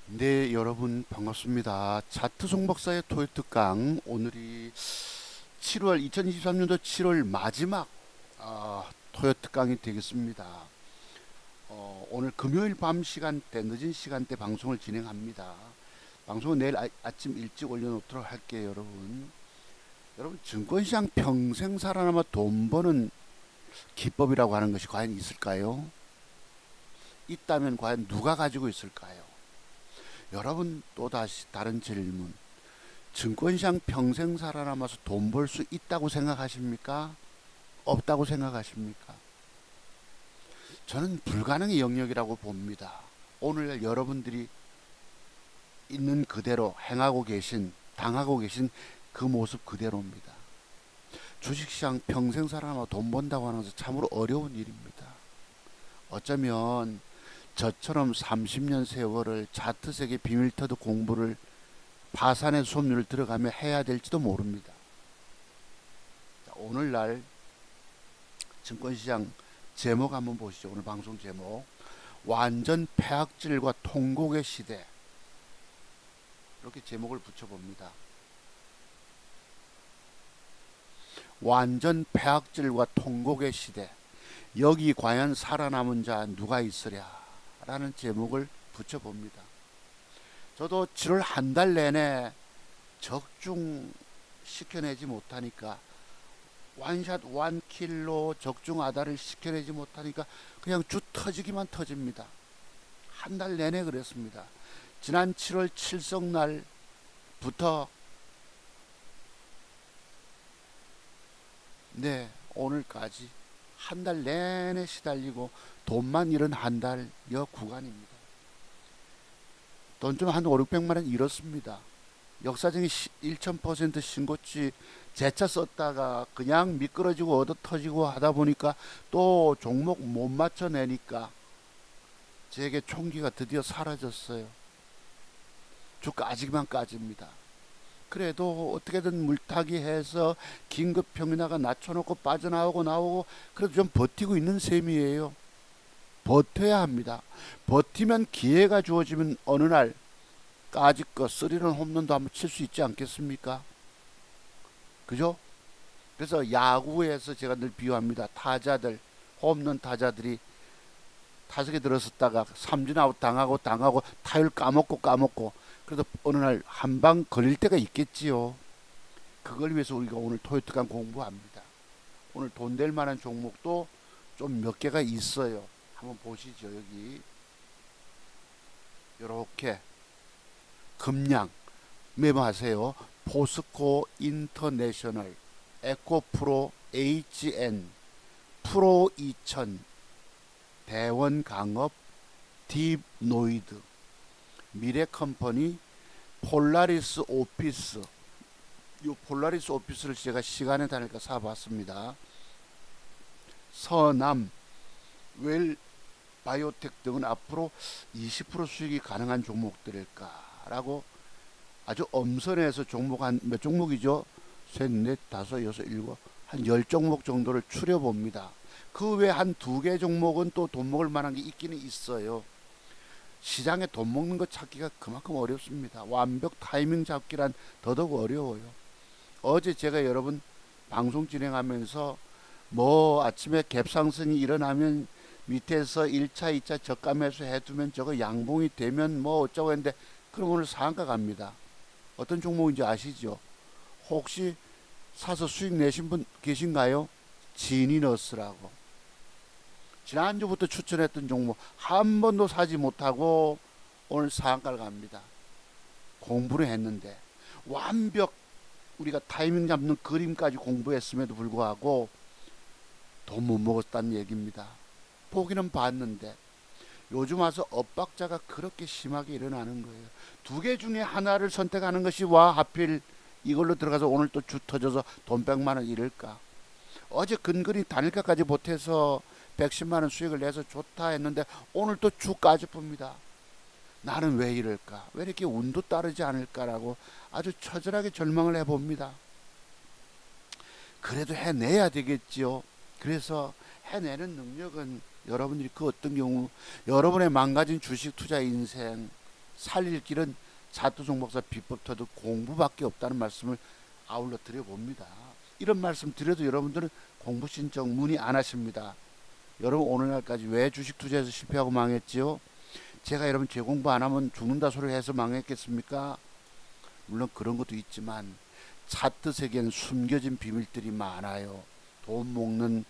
네, 여러분 반갑습니다. 차트 송박사의 토요 특강 오늘이 2023년도 7월 마지막 토요 특강이 되겠습니다. 오늘 금요일 밤 시간대, 늦은 시간대 방송을 진행합니다. 방송은 내일 아침 일찍 올려놓도록 할게요, 여러분. 여러분, 증권시장 평생 살아남아 돈 버는 기법이라고 하는 것이 과연 있을까요? 있다면 과연 누가 가지고 있을까요? 여러분, 또다시 다른 질문. 증권시장 평생 살아남아서 돈 벌 수 있다고 생각하십니까? 없다고 생각하십니까? 저는 불가능의 영역이라고 봅니다. 오늘 여러분들이 있는 그대로 행하고 계신, 당하고 계신 그 모습 그대로입니다. 주식시장 평생 살아남아 돈 번다고 하는 것은 참으로 어려운 일입니다. 어쩌면 저처럼 30년 세월을 차트세계 비밀터드 공부를 파산의 수업료를 들어가며 해야 될지도 모릅니다. 오늘날 증권시장 제목 한번 보시죠. 오늘 방송 제목 완전 폐악질과 통곡의 시대, 이렇게 제목을 붙여봅니다. 완전 폐악질과 통곡의 시대, 여기 과연 살아남은 자 누가 있으랴 라는 제목을 붙여봅니다. 저도 7월 한 달 내내 적중 시켜내지 못하니까, 원샷 원킬로 적중 아다를 시켜내지 못하니까 그냥 주 터지기만 터집니다. 한 달 내내 그랬습니다. 지난 7월 칠성날부터 오늘까지 한 달 내내 시달리고 돈만 잃은 한 달여 구간입니다. 돈 좀 한 5, 600만 원 잃었습니다. 역사적인 1000% 신고치 재차 썼다가 그냥 미끄러지고 얻어 터지고 하다 보니까 또 종목 못 맞춰내니까 제게 총기가 드디어 사라졌어요. 주까지만 까집니다. 그래도 어떻게든 물타기 해서 긴급 평균화가 낮춰놓고 빠져나오고 나오고 그래도 좀 버티고 있는 셈이에요. 버텨야 합니다. 버티면 기회가 주어지면 어느 날 까짓 거 쓰리런 홈런도 한번 칠 수 있지 않겠습니까? 그죠? 그래서 야구에서 제가 늘 비유합니다. 타자들, 홈런 타자들이 타석에 들어섰다가 삼진 아웃 당하고 타율 까먹고 그래도 어느 날 한 방 걸릴 때가 있겠지요. 그걸 위해서 우리가 오늘 토요특강 공부합니다. 오늘 돈 될 만한 종목도 좀 몇 개가 있어요. 한번 보시죠. 여기 요렇게 금량 메모하세요. 포스코 인터내셔널, 에코프로, HN, 프로 2000, 대원강업, 딥노이드, 미래컴퍼니, 폴라리스 오피스. 이 폴라리스 오피스를 제가 시간에 다니까 사봤습니다. 서남, 웰 바이오텍 등은 앞으로 20% 수익이 가능한 종목들일까라고 아주 엄선해서 종목 한 몇 종목이죠? 셋, 넷, 다섯, 여섯, 일곱, 한 10종목 정도를 추려봅니다. 그 외 한 두 개 종목은 또 돈 먹을 만한 게 있기는 있어요. 시장에 돈 먹는 것 찾기가 그만큼 어렵습니다. 완벽 타이밍 잡기란 더더욱 어려워요. 어제 제가 여러분 방송 진행하면서 뭐 아침에 갭상승이 일어나면 밑에서 1차, 2차 저가 매수 해두면 저거 양봉이 되면 뭐 어쩌고 했는데, 그럼 오늘 상한가 갑니다. 어떤 종목인지 아시죠? 혹시 사서 수익 내신 분 계신가요? 지니너스라고. 지난주부터 추천했던 종목 한 번도 사지 못하고 오늘 상한가를 갑니다. 공부를 했는데 완벽 우리가 타이밍 잡는 그림까지 공부했음에도 불구하고 돈 못 먹었다는 얘기입니다. 보기는 봤는데 요즘 와서 엇박자가 그렇게 심하게 일어나는 거예요. 두 개 중에 하나를 선택하는 것이 와 하필 이걸로 들어가서 오늘 또 주 터져서 돈 100만 원 잃을까. 어제 근근히 단일가까지 보태서 110만 원 수익을 내서 좋다 했는데 오늘 또 주까지 봅니다. 나는 왜 이럴까? 왜 이렇게 운도 따르지 않을까라고 아주 처절하게 절망을 해봅니다. 그래도 해내야 되겠지요. 그래서 해내는 능력은 여러분들이 그 어떤 경우 여러분의 망가진 주식 투자 인생 살릴 길은 차트송 박사 비법 터득 공부밖에 없다는 말씀을 아울러 드려봅니다. 이런 말씀 드려도 여러분들은 공부 신청 문의 안 하십니다. 여러분 오늘날까지 왜 주식 투자해서 실패하고 망했지요? 제가 여러분 제 공부 안 하면 죽는다 소리 해서 망했겠습니까? 물론 그런 것도 있지만 차트 세계는 숨겨진 비밀들이 많아요. 돈 먹는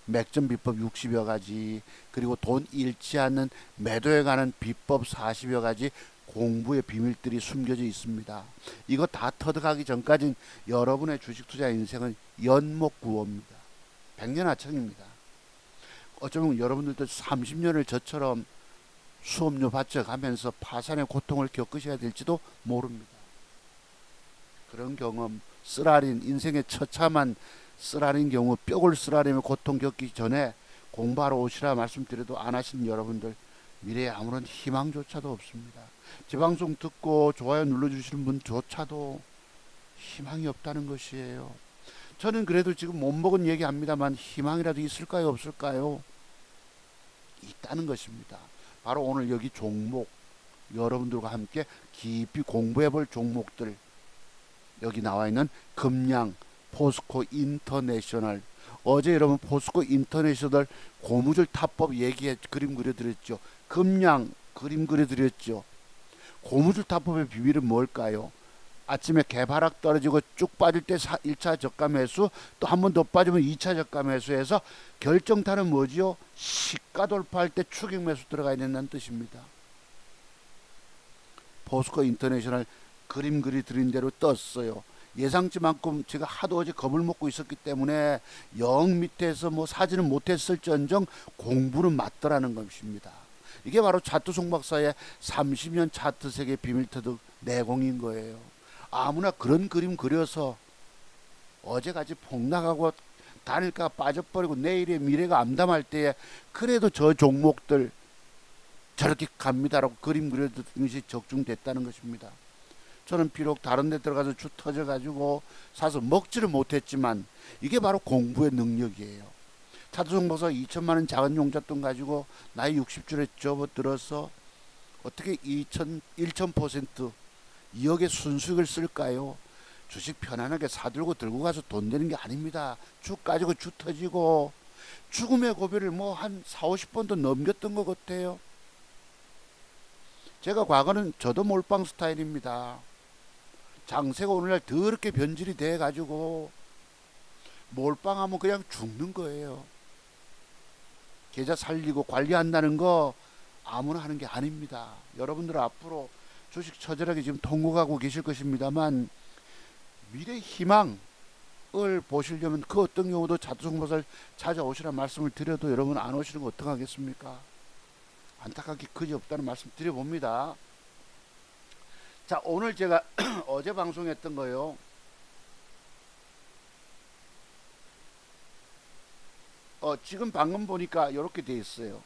맥점 비법 60여 가지, 그리고 돈 잃지 않는 매도에 관한 비법 40여 가지 공부의 비밀들이 숨겨져 있습니다. 이거 다 터득하기 전까진 여러분의 주식 투자 인생은 연목구호입니다. 백년하청입니다. 어쩌면 여러분들도 30년을 저처럼 수업료 바쳐가면서 파산의 고통을 겪으셔야 될지도 모릅니다. 그런 경험, 쓰라린 인생의 처참한 쓰라린 경우, 뼈골 쓰라림의 고통 겪기 전에 공부하러 오시라 말씀드려도 안 하신 여러분들, 미래에 아무런 희망조차도 없습니다. 제 방송 듣고 좋아요 눌러주시는 분조차도 희망이 없다는 것이에요. 저는 그래도 지금 못 먹은 얘기합니다만 희망이라도 있을까요, 없을까요? 있다는 것입니다. 바로 오늘 여기 종목, 여러분들과 함께 깊이 공부해 볼 종목들, 여기 나와 있는 금양, 포스코 인터내셔널, 어제 여러분 포스코 인터내셔널 고무줄 타법 얘기해 그림 그려드렸죠. 금양 그림 그려드렸죠. 고무줄 타법의 비밀은 뭘까요? 아침에 개바락 떨어지고 쭉 빠질 때 1차 저가 매수, 또 한 번 더 빠지면 2차 저가 매수해서 결정타는 뭐지요? 시가 돌파할 때 추격 매수 들어가야 된다는 뜻입니다. 포스코 인터내셔널 그림 그려드린 대로 떴어요. 예상치만큼 제가 하도 어제 겁을 먹고 있었기 때문에 영 밑에서 뭐 사지는 못했을지언정 공부는 맞더라는 것입니다. 이게 바로 차트 송 박사의 30년 차트 세계 비밀 터득 내공인 거예요. 아무나 그런 그림 그려서 어제까지 폭락하고 단일가 빠져버리고 내일의 미래가 암담할 때에 그래도 저 종목들 저렇게 갑니다라고 그림 그려두는 것이 적중됐다는 것입니다. 저는 비록 다른 데 들어가서 주 터져가지고 사서 먹지를 못했지만 이게 바로 공부의 능력이에요. 차트송 박사 2천만원 작은 용잣돈 가지고 나이 60줄에 접어들어서 어떻게 1000% 2억의 순수익을 쓸까요? 주식 편안하게 사들고 들고 가서 돈 되는 게 아닙니다. 주 가지고 주 터지고 죽음의 고비를 뭐 한 4, 50번도 넘겼던 것 같아요. 제가 과거는 저도 몰빵 스타일입니다. 장세가 오늘날 더럽게 변질이 돼가지고 몰빵하면 그냥 죽는 거예요. 계좌 살리고 관리한다는 거 아무나 하는 게 아닙니다. 여러분들 앞으로 주식 처절하게 지금 통곡하고 계실 것입니다만 미래 희망을 보시려면 그 어떤 경우도 차트송 박사를 찾아오시라 말씀을 드려도 여러분 안 오시는 거 어떡하겠습니까? 안타깝게 그지없다는 말씀 드려봅니다. 자, 오늘 제가 어제 방송했던 거요. 지금 방금 보니까 이렇게 돼 있어요.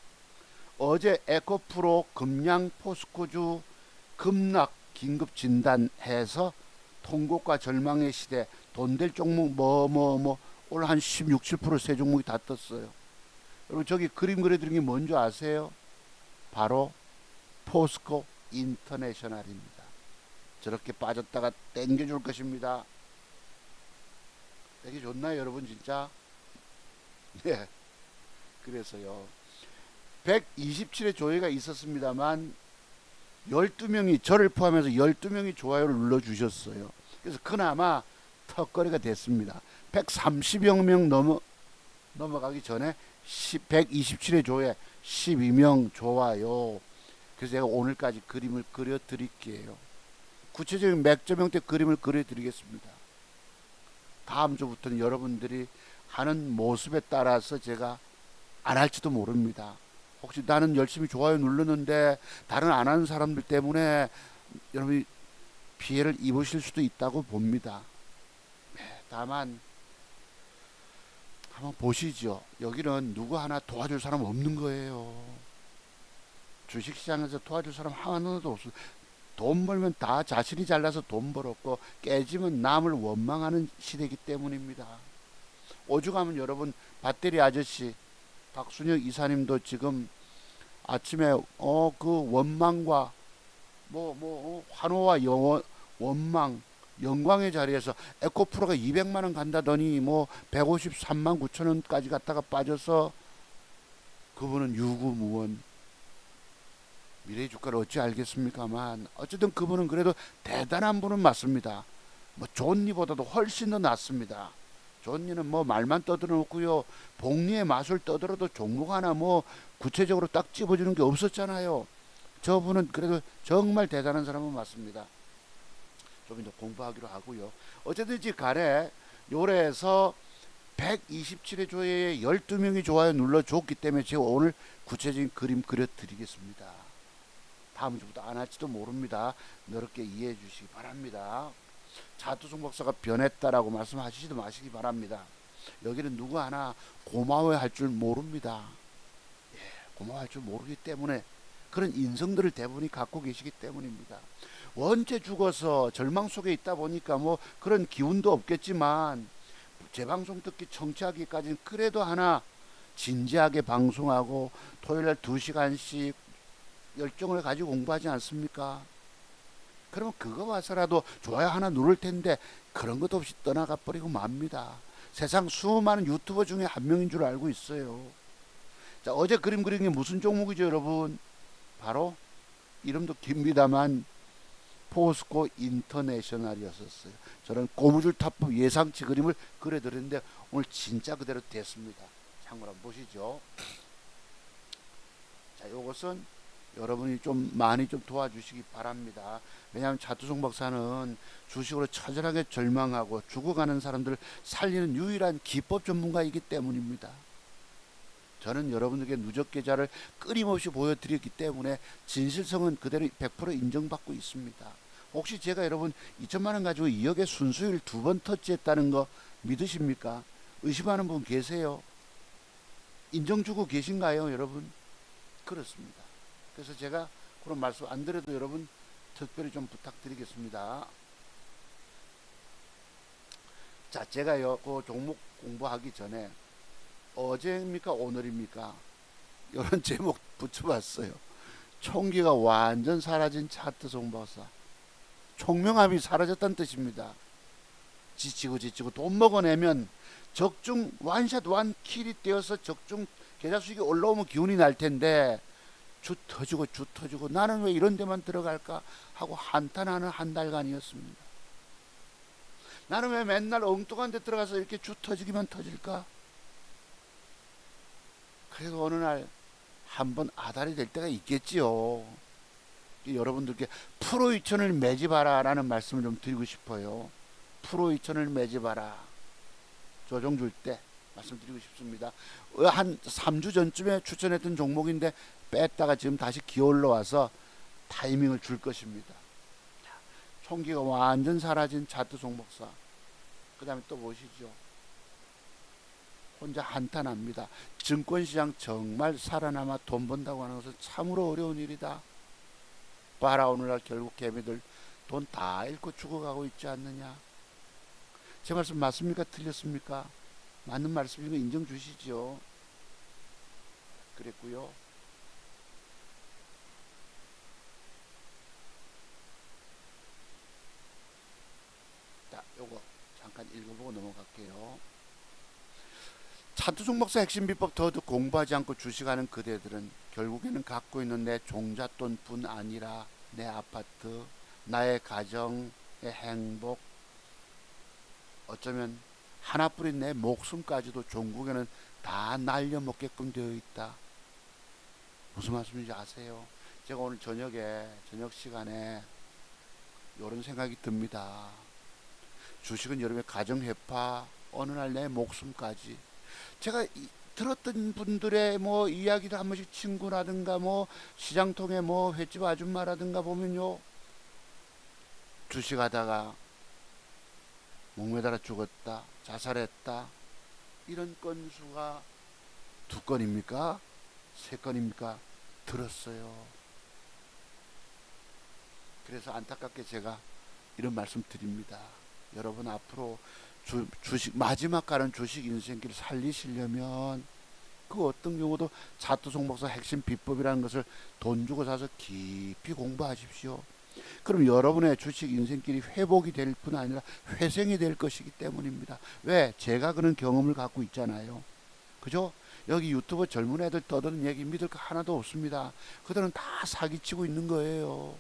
어제 에코프로 금양 포스코주 급락 긴급 진단해서 통곡과 절망의 시대 돈 될 종목 오늘 한 16, 17% 세 종목이 다 떴어요. 여러분 저기 그림 그려드린 게 뭔지 아세요? 바로 포스코 인터내셔널입니다. 저렇게 빠졌다가 땡겨줄 것입니다. 되게 좋나요 여러분 진짜? 네. 그래서요 127의 조회가 있었습니다만 12명이 저를 포함해서 12명이 좋아요를 눌러주셨어요. 그래서 그나마 턱걸이가 됐습니다. 130여 명 넘어가기 전에 127의 조회 12명 좋아요. 그래서 제가 오늘까지 그림을 그려 드릴게요. 구체적인 맥점형대 그림을 그려 드리겠습니다. 다음 주부터는 여러분들이 하는 모습에 따라서 제가 안 할지도 모릅니다. 혹시 나는 열심히 좋아요 누르는데 다른 안 하는 사람들 때문에 여러분이 피해를 입으실 수도 있다고 봅니다. 다만 한번 보시죠. 여기는 누구 하나 도와줄 사람 없는 거예요. 주식시장에서 도와줄 사람 하나도 없어요. 돈 벌면 다 자신이 잘나서 돈 벌었고 깨지면 남을 원망하는 시대이기 때문입니다. 오죽하면 여러분 배터리 아저씨 박순혁 이사님도 지금 아침에 그 원망과 환호와 원망, 영광의 자리에서 에코프로가 200만 원 간다더니 153만 9천 원까지 갔다가 빠져서 그분은 유구무원, 미래의 주가를 어찌 알겠습니까만 어쨌든 그분은 그래도 대단한 분은 맞습니다. 존니보다도 훨씬 더 낫습니다. 존니는 말만 떠들어 놓고요, 복리의 마술 떠들어도 종목 하나 구체적으로 딱 집어주는 게 없었잖아요. 저분은 그래도 정말 대단한 사람은 맞습니다. 좀 더 공부하기로 하고요. 어쨌든지 간에 요래서 127회 조회에 12명이 좋아요 눌러줬기 때문에 제가 오늘 구체적인 그림 그려드리겠습니다. 다음 주부터 안 할지도 모릅니다. 넓게 이해해 주시기 바랍니다. 차두송 박사가 변했다라고 말씀하시지도 마시기 바랍니다. 여기는 누구 하나 고마워할 줄 모릅니다. 고마워할 줄 모르기 때문에 그런 인성들을 대부분이 갖고 계시기 때문입니다. 원체 죽어서 절망 속에 있다 보니까 그런 기운도 없겠지만 제 방송 듣기 청취하기까지는 그래도 하나 진지하게 방송하고 토요일날 2시간씩 열정을 가지고 공부하지 않습니까? 그러면 그거 와서라도 좋아요 하나 누를 텐데 그런 것도 없이 떠나가 버리고 맙니다. 세상 수많은 유튜버 중에 한 명인 줄 알고 있어요. 자, 어제 그림 그린 게 무슨 종목이죠, 여러분? 바로 이름도 깁니다만 포스코 인터내셔널이었었어요. 저는 고무줄 타법 예상치 그림을 그려드렸는데 오늘 진짜 그대로 됐습니다. 참고로 한번 보시죠. 자, 요것은 여러분이 좀 많이 좀 도와주시기 바랍니다. 왜냐하면 차두송 박사는 주식으로 처절하게 절망하고 죽어가는 사람들을 살리는 유일한 기법 전문가이기 때문입니다. 저는 여러분들에게 누적 계좌를 끊임없이 보여드렸기 때문에 진실성은 그대로 100% 인정받고 있습니다. 혹시 제가 여러분 2천만 원 가지고 2억의 순수율 2번 터치했다는 거 믿으십니까? 의심하는 분 계세요? 인정 주고 계신가요, 여러분? 그렇습니다. 그래서 제가 그런 말씀 안 드려도 여러분 특별히 좀 부탁드리겠습니다. 자, 제가요 그 종목 공부하기 전에 어제입니까 오늘입니까 이런 제목 붙여봤어요. 총기가 완전 사라진 차트송 박사. 총명함이 사라졌다는 뜻입니다. 지치고 돈 먹어내면 적중 완샷 완킬이 되어서 적중 계좌 수익이 올라오면 기운이 날 텐데 주 터지고 나는 왜 이런 데만 들어갈까 하고 한탄하는 한 달간이었습니다. 나는 왜 맨날 엉뚱한 데 들어가서 이렇게 주 터지기만 터질까? 그래도 어느 날 한번 아다리 될 때가 있겠지요. 여러분들께 프로 2000을 매집하라 라는 말씀을 좀 드리고 싶어요. 프로 2000을 매집하라. 조정 줄 때 말씀드리고 싶습니다. 한 3주 전쯤에 추천했던 종목인데 뺐다가 지금 다시 기어 올라와서 타이밍을 줄 것입니다. 총기가 완전 사라진 차트 송목사. 그 다음에 또 보시죠. 혼자 한탄합니다. 증권시장 정말 살아남아 돈 번다고 하는 것은 참으로 어려운 일이다. 봐라, 오늘날 결국 개미들 돈 다 잃고 죽어가고 있지 않느냐. 제 말씀 맞습니까? 틀렸습니까? 맞는 말씀인 거 인정 주시죠. 그랬고요. 자, 요거 잠깐 읽어보고 넘어갈게요. 차두종 박사 핵심 비법 더도 공부하지 않고 주식하는 그대들은 결국에는 갖고 있는 내 종잣돈뿐 아니라 내 아파트, 나의 가정의 행복, 어쩌면 하나뿐인 내 목숨까지도 종국에는 다 날려먹게끔 되어 있다. 무슨 말씀인지 아세요? 제가 오늘 저녁 시간에 이런 생각이 듭니다. 주식은 여러분의 가정회파, 어느 날 내 목숨까지. 제가 들었던 분들의 이야기도 한 번씩 친구라든가 시장통에 횟집 아줌마라든가 보면요, 주식하다가 목매달아 죽었다, 자살했다, 이런 건수가 2건입니까? 3건입니까? 들었어요. 그래서 안타깝게 제가 이런 말씀 드립니다. 여러분 앞으로 주식 마지막 가는 주식 인생길 살리시려면 그 어떤 경우도 차트송 박사 핵심 비법이라는 것을 돈 주고 사서 깊이 공부하십시오. 그럼 여러분의 주식 인생길이 회복이 될 뿐 아니라 회생이 될 것이기 때문입니다. 왜? 제가 그런 경험을 갖고 있잖아요. 그죠? 여기 유튜브 젊은 애들 떠드는 얘기 믿을 거 하나도 없습니다. 그들은 다 사기치고 있는 거예요.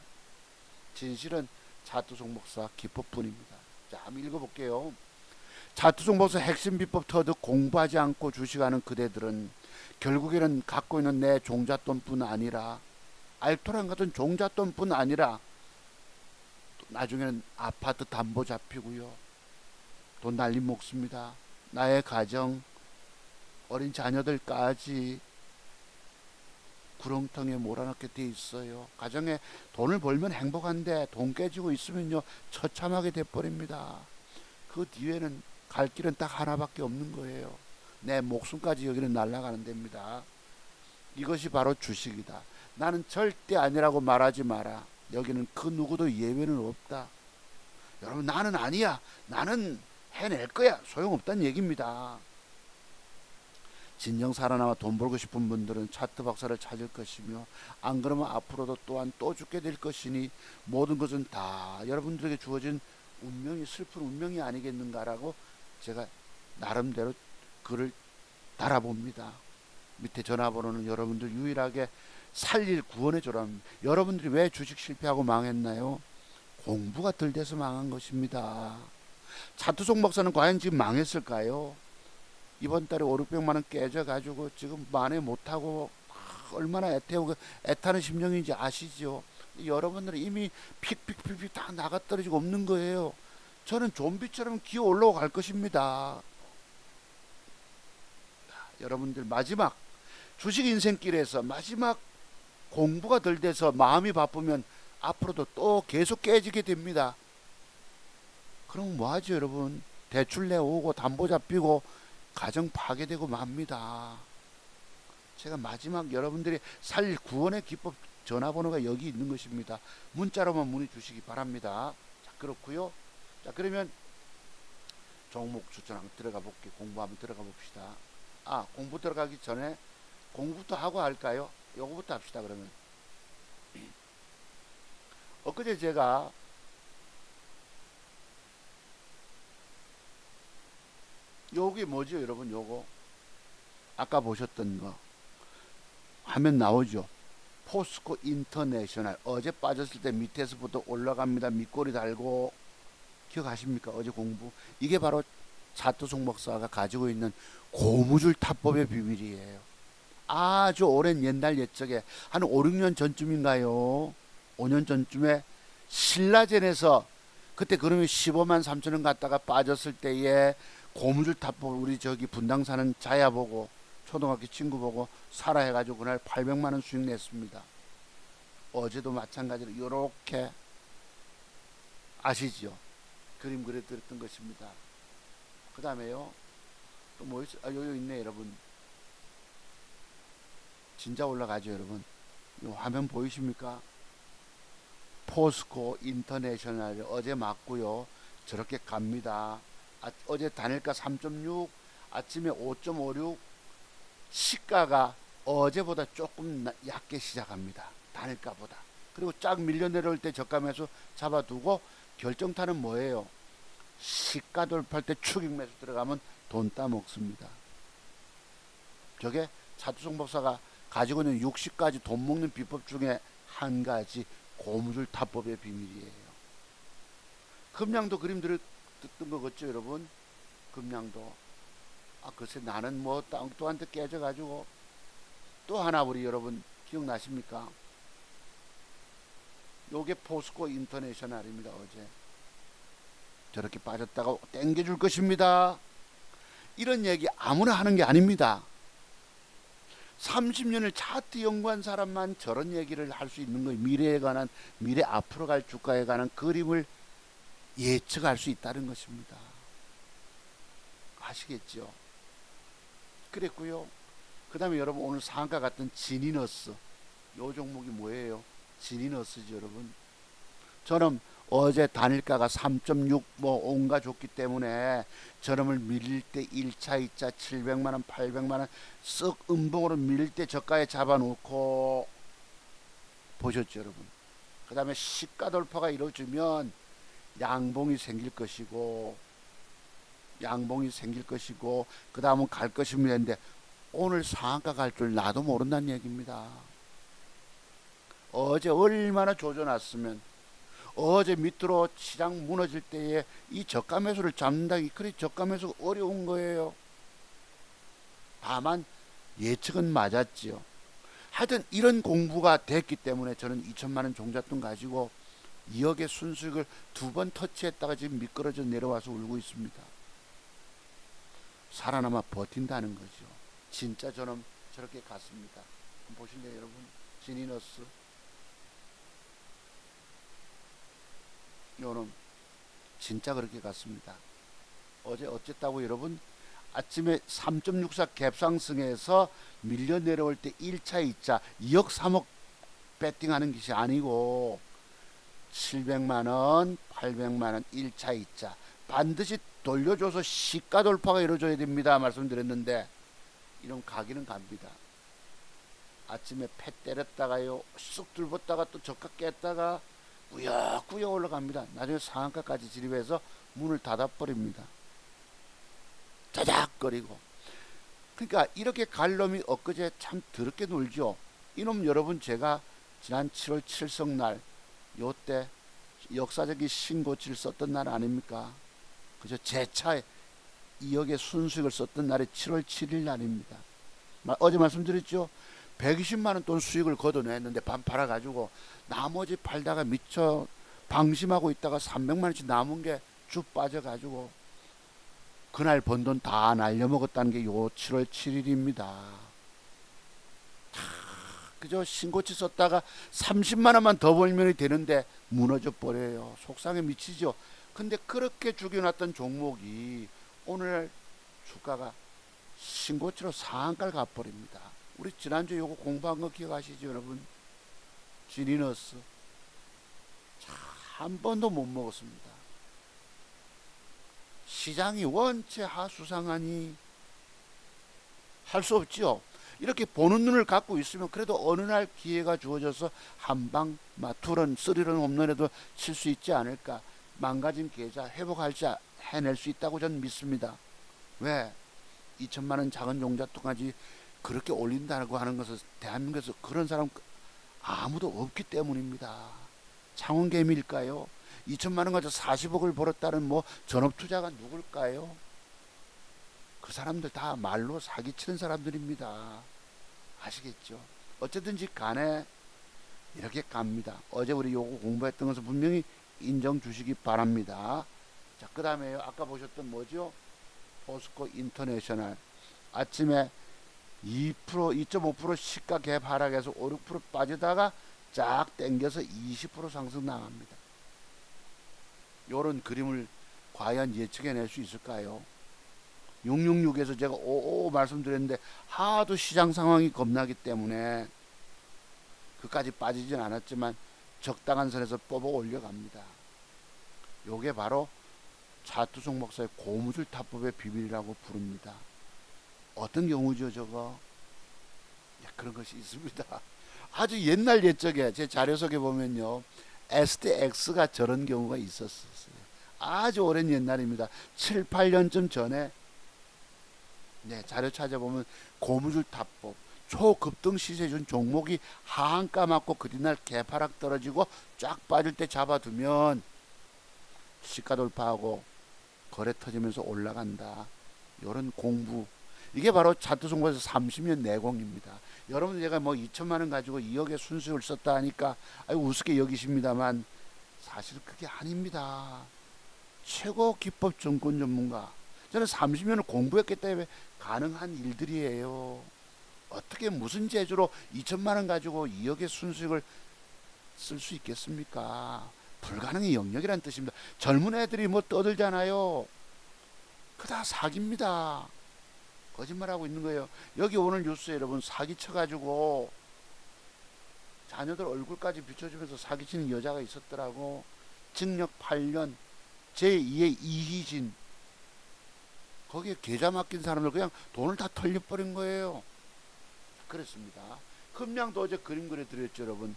진실은 차투송 목사 기법뿐입니다. 자, 한번 읽어볼게요. 차투송 목사 핵심 비법 터득 공부하지 않고 주식하는 그대들은 결국에는 갖고 있는 내 종잣돈뿐 아니라 알토란 같은 종잣돈뿐 아니라 나중에는 아파트 담보 잡히고요. 돈 날림 먹습니다. 나의 가정, 어린 자녀들까지 구렁텅이에 몰아넣게 돼 있어요. 가정에 돈을 벌면 행복한데 돈 깨지고 있으면요 처참하게 돼버립니다. 그 뒤에는 갈 길은 딱 하나밖에 없는 거예요. 내 목숨까지 여기는 날아가는 데입니다. 이것이 바로 주식이다. 나는 절대 아니라고 말하지 마라. 여기는 그 누구도 예외는 없다. 여러분, 나는 아니야, 나는 해낼 거야, 소용없다는 얘기입니다. 진정 살아남아 돈 벌고 싶은 분들은 차트 박사를 찾을 것이며, 안 그러면 앞으로도 또한 또 죽게 될 것이니 모든 것은 다 여러분들에게 주어진 운명이, 슬픈 운명이 아니겠는가라고 제가 나름대로 글을 달아봅니다. 밑에 전화번호는 여러분들 유일하게 살릴 구원의 조람. 여러분들이 왜 주식 실패하고 망했나요? 공부가 덜 돼서 망한 것입니다. 차투송 목사는 과연 지금 망했을까요? 이번 달에 5, 600만 원 깨져가지고 지금 만회 못하고 얼마나 애타는 심정인지 아시죠? 여러분들은 이미 픽픽픽픽 다 나가 떨어지고 없는 거예요. 저는 좀비처럼 기어 올라가 갈 것입니다. 여러분들 마지막 주식 인생길에서 마지막 공부가 덜 돼서 마음이 바쁘면 앞으로도 또 계속 깨지게 됩니다. 그럼 뭐하죠 여러분? 대출 내오고 담보 잡히고 가정 파괴되고 맙니다. 제가 마지막 여러분들이 살릴 구원의 기법 전화번호가 여기 있는 것입니다. 문자로만 문의 주시기 바랍니다. 자, 그렇고요. 자, 그러면 종목 추천 한번 들어가 볼게요. 공부 한번 들어가 봅시다. 공부 들어가기 전에 공부부터 하고 할까요? 요거부터 합시다. 그러면 엊그제 제가 요게 뭐죠 여러분? 요거 아까 보셨던 거 화면 나오죠? 포스코 인터내셔널 어제 빠졌을 때 밑에서부터 올라갑니다. 밑꼬리 달고 기억하십니까? 어제 공부 이게 바로 차투송 목사가 가지고 있는 고무줄 타법의 비밀이에요. 아주 오랜 옛날 옛적에 한 5, 6년 전쯤인가요? 5년 전쯤에 신라젠에서 그때 그러면 15만 3천 원 갖다가 빠졌을 때에 고무줄 타법 우리 저기 분당 사는 자야 보고 초등학교 친구 보고 사라 해가지고 그날 800만 원 수익 냈습니다. 어제도 마찬가지로 요렇게 아시죠? 그림 그려드렸던 것입니다. 그 다음에요 또 뭐 있어? 요요 있네 여러분. 진짜 올라가죠 여러분. 요 화면 보이십니까? 포스코 인터내셔널 어제 맞고요. 저렇게 갑니다. 어제 단일가 3.6 아침에 5.56 시가가 어제보다 조금 얕게 시작합니다. 단일가보다. 그리고 쫙 밀려 내려올 때 저가 매수 잡아두고 결정타는 뭐예요? 시가 돌파할 때 추격 매수 들어가면 돈 따먹습니다. 저게 차투송 목사가 가지고 있는 60가지 돈 먹는 비법 중에 한 가지 고무줄 타법의 비밀이에요. 금량도 그림 듣던 거 같죠 여러분? 금량도 글쎄 나는 뭐 땅또한테 깨져가지고 또 하나 우리 여러분 기억나십니까? 요게 포스코 인터내셔널입니다. 어제 저렇게 빠졌다가 땡겨줄 것입니다. 이런 얘기 아무나 하는 게 아닙니다. 30년을 차트 연구한 사람만 저런 얘기를 할 수 있는 거예요. 미래에 관한, 미래 앞으로 갈 주가에 관한 그림을 예측할 수 있다는 것입니다. 아시겠죠? 그랬고요. 그 다음에 여러분 오늘 상한가 같은 지니너스 요 종목이 뭐예요? 지니너스죠 여러분. 저는 어제 단일가가 3.6 뭐 온가 줬기 때문에 저놈을 밀릴 때 1차 2차 700만원 800만원 쓱 음봉으로 밀릴 때 저가에 잡아놓고 보셨죠 여러분. 그 다음에 시가 돌파가 이루어지면 양봉이 생길 것이고 그 다음은 갈 것입니다. 했는데 오늘 상한가 갈 줄 나도 모른다는 얘기입니다. 어제 얼마나 조져놨으면 어제 밑으로 시장 무너질 때에 이 저가 매수를 잡는다기 그리 저가 매수가 어려운 거예요. 다만 예측은 맞았지요. 하여튼 이런 공부가 됐기 때문에 저는 2천만 원 종잣돈 가지고 2억의 순수익을 2번 터치했다가 지금 미끄러져 내려와서 울고 있습니다. 살아남아 버틴다는 거죠. 진짜 저는 저렇게 갔습니다. 보실래요 여러분? 지니너스 요놈 진짜 그렇게 갔습니다. 어제 어쨌다고 여러분? 아침에 3.64 갭상승에서 밀려 내려올 때 1차 2차 2억 3억 배팅하는 것이 아니고 700만원 800만원 1차 2차 반드시 돌려줘서 시가 돌파가 이루어져야 됩니다 말씀드렸는데 이런 가기는 갑니다. 아침에 패 때렸다가요 쑥 들었다가 또 저가 깼다가 꾸역꾸역 올라갑니다. 나중에 상한가까지 진입해서 문을 닫아버립니다. 자작거리고. 그러니까 이렇게 갈 놈이 엊그제 참 더럽게 놀죠. 이놈 여러분 제가 지난 7월 7석날 요때 역사적인 신고치를 썼던 날 아닙니까? 그저 제 차에 2억의 순수익을 썼던 날이 7월 7일 날입니다. 어제 말씀드렸죠. 120만원 돈 수익을 걷어냈는데 반 팔아가지고 나머지 팔다가 미처 방심하고 있다가 300만원씩 남은 게 쭉 빠져가지고 그날 번 돈 다 날려먹었다는 게 요 7월 7일입니다. 그저 신고치 썼다가 30만원만 더 벌면 되는데 무너져 버려요. 속상해 미치죠. 근데 그렇게 죽여놨던 종목이 오늘 주가가 신고치로 상한가를 가버립니다. 우리 지난주에 요거 공부한 거 기억하시죠 여러분? 지니너스 한 번도 못 먹었습니다. 시장이 원체 하수상하니 할 수 없지요. 이렇게 보는 눈을 갖고 있으면 그래도 어느 날 기회가 주어져서 한방 투런 쓰리런 홈런에도 칠 수 있지 않을까. 망가진 계좌 회복할지 해낼 수 있다고 저는 믿습니다. 왜? 2천만원 작은 종잣돈까지 그렇게 올린다고 하는 것은 대한민국에서 그런 사람 아무도 없기 때문입니다. 창원개미일까요? 2천만원 가지고 40억을 벌었다는 뭐 전업투자가 누굴까요? 그 사람들 다 말로 사기치는 사람들입니다. 아시겠죠? 어쨌든지 간에 이렇게 갑니다. 어제 우리 요거 공부했던 것을 분명히 인정 주시기 바랍니다. 자, 그 다음에 아까 보셨던 뭐죠? 포스코 인터내셔널 아침에 2%, 2.5% 시가 갭 하락해서 5, 6% 빠지다가 쫙 땡겨서 20% 상승 나갑니다. 요런 그림을 과연 예측해낼 수 있을까요? 666에서 제가 55 말씀드렸는데 하도 시장 상황이 겁나기 때문에 그까지 빠지진 않았지만 적당한 선에서 뽑아 올려갑니다. 요게 바로 차투송 목사의 고무줄 타법의 비밀이라고 부릅니다. 어떤 경우죠 저거? 그런 것이 있습니다. 아주 옛날 옛적에 제 자료 속에 보면요 STX가 저런 경우가 있었어요. 아주 오랜 옛날입니다. 7, 8년쯤 전에 자료 찾아보면 고무줄 타법 초급등 시세준 종목이 하한가 맞고 그 뒤날 개파락 떨어지고 쫙 빠질 때 잡아두면 시가 돌파하고 거래 터지면서 올라간다. 이런 공부 이게 바로 차트송고에서 30년 내공입니다. 여러분 제가 뭐 2천만원 가지고 2억의 순수익을 썼다 하니까 우습게 여기십니다만 사실 그게 아닙니다. 최고 기법 정권 전문가 저는 30년을 공부했기 때문에 가능한 일들이에요. 어떻게 무슨 재주로 2천만원 가지고 2억의 순수익을 쓸 수 있겠습니까? 불가능의 영역이란 뜻입니다. 젊은 애들이 뭐 떠들잖아요. 그다 사기입니다. 거짓말하고 있는 거예요. 여기 오늘 뉴스에 여러분 사기 쳐가지고 자녀들 얼굴까지 비춰주면서 사기치는 여자가 있었더라고. 징역 8년 제2의 이희진 거기에 계좌 맡긴 사람들 그냥 돈을 다 털려버린 거예요. 그렇습니다. 금량도 어제 그림 그려 드렸죠 여러분.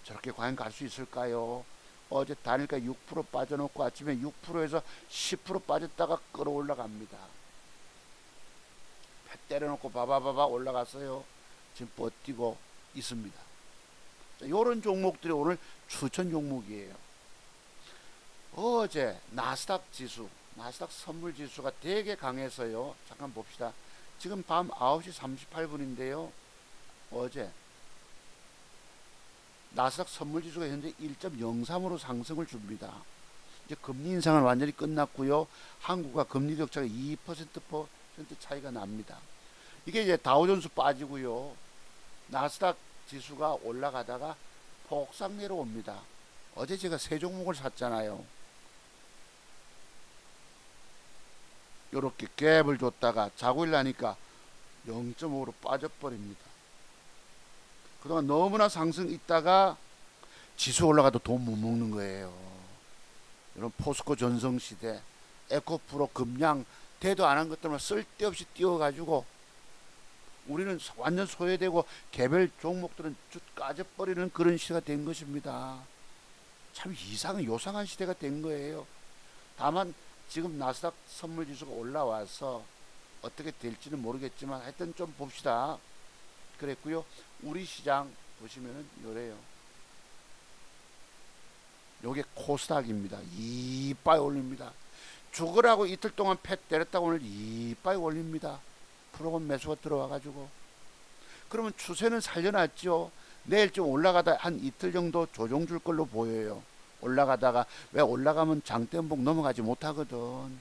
저렇게 과연 갈 수 있을까요? 어제 단일가 6% 빠져놓고 아침에 6%에서 10% 빠졌다가 끌어올라갑니다. 배 때려놓고 바바바바 올라갔어요. 지금 버티고 있습니다. 이런 종목들이 오늘 추천 종목이에요. 어제 나스닥 지수, 나스닥 선물 지수가 되게 강해서요. 잠깐 봅시다. 지금 밤 9시 38분인데요. 어제 나스닥 선물 지수가 현재 1.03으로 상승을 줍니다. 이제 금리 인상은 완전히 끝났고요. 한국과 금리 격차가 2% 차이가 납니다. 이게 이제 다우존스 빠지고요. 나스닥 지수가 올라가다가 폭삭 내려옵니다. 어제 제가 세 종목을 샀잖아요. 요렇게 갭을 줬다가 자고 일어나니까 0.5로 빠져버립니다. 그동안 너무나 상승 있다가 지수 올라가도 돈 못 먹는 거예요. 이런 포스코 전성시대, 에코프로 금양 대도 안 한 것들만 쓸데없이 띄워가지고 우리는 완전 소외되고 개별 종목들은 쭉 까져버리는 그런 시대가 된 것입니다. 참 이상한 요상한 시대가 된 거예요. 다만 지금 나스닥 선물지수가 올라와서 어떻게 될지는 모르겠지만 하여튼 좀 봅시다. 그랬고요. 우리 시장 보시면은 요래요. 요게 코스닥입니다. 이빠이 올립니다. 죽으라고 이틀 동안 패 때렸다고 오늘 이빠이 올립니다. 프로그램 매수가 들어와가지고. 그러면 추세는 살려놨죠. 내일 좀 올라가다 한 이틀 정도 조정 줄 걸로 보여요. 올라가다가 왜 올라가면 장대음봉 넘어가지 못하거든.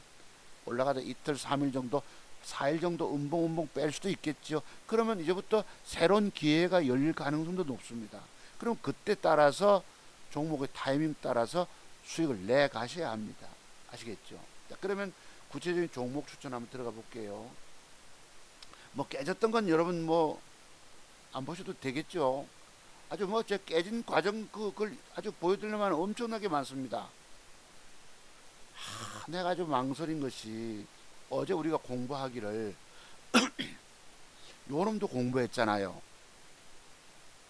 올라가다 이틀 3일 정도 4일 정도 음봉 뺄 수도 있겠죠. 그러면 이제부터 새로운 기회가 열릴 가능성도 높습니다. 그럼 그때 따라서 종목의 타이밍 따라서 수익을 내 가셔야 합니다. 아시겠죠? 자, 그러면 구체적인 종목 추천 한번 들어가 볼게요. 뭐 깨졌던 건 여러분 뭐 안 보셔도 되겠죠. 아주 뭐 제 깨진 과정 그걸 아주 보여드리려면 엄청나게 많습니다. 내가 아주 망설인 것이 어제 우리가 공부하기를 요놈도 공부했잖아요.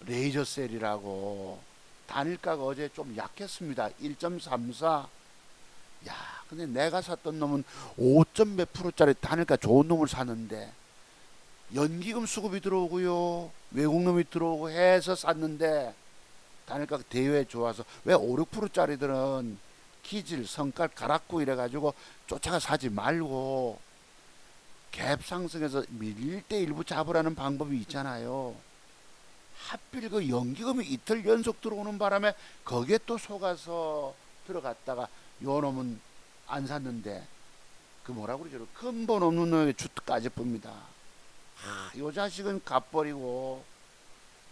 레이저셀이라고 단일가가 어제 좀 약했습니다. 1.34. 야, 근데 내가 샀던 놈은 5점 몇 프로짜리 단일가 좋은 놈을 샀는데 연기금 수급이 들어오고요. 외국 놈이 들어오고 해서 샀는데 단일가 대회 좋아서 왜 5, 6%짜리들은 기질, 성깔 갈았고 이래가지고 쫓아가 사지 말고 갭 상승해서 밀릴 때 일부 잡으라는 방법이 있잖아요. 하필 그 연기금이 이틀 연속 들어오는 바람에 거기에 또 속아서 들어갔다가 요 놈은 안 샀는데 그 뭐라고 그러죠? 근본 없는 놈에게 주까지 쁩니다. 요 자식은 갚버리고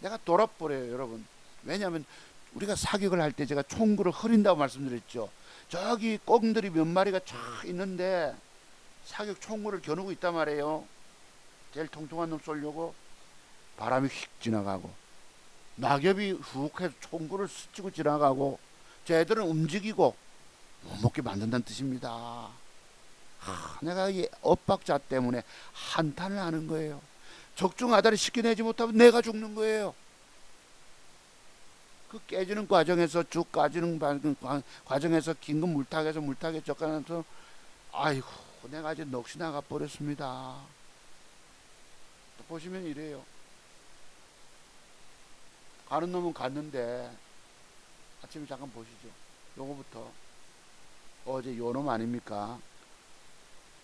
내가 돌아버려요, 여러분. 왜냐하면 우리가 사격을 할 때 제가 총구를 흐린다고 말씀드렸죠. 저기 꽁들이 몇 마리가 쫙 있는데 사격 총구를 겨누고 있단 말이에요. 제일 통통한 놈 쏘려고 바람이 휙 지나가고 낙엽이 훅 해서 총구를 스치고 지나가고 쟤들은 움직이고 못 먹게 만든다는 뜻입니다. 내가 이 엇박자 때문에 한탄을 하는 거예요. 적중하다를 시켜내지 못하면 내가 죽는 거예요. 그 깨지는 과정에서 쭉 까지는 과정에서 긴급 물타기에서 물타기 쫓겨나서 아이고 내가 이제 넋이 나가 버렸습니다. 또 보시면 이래요. 가는 놈은 갔는데 아침에 잠깐 보시죠. 요거부터 어제 요 놈 아닙니까?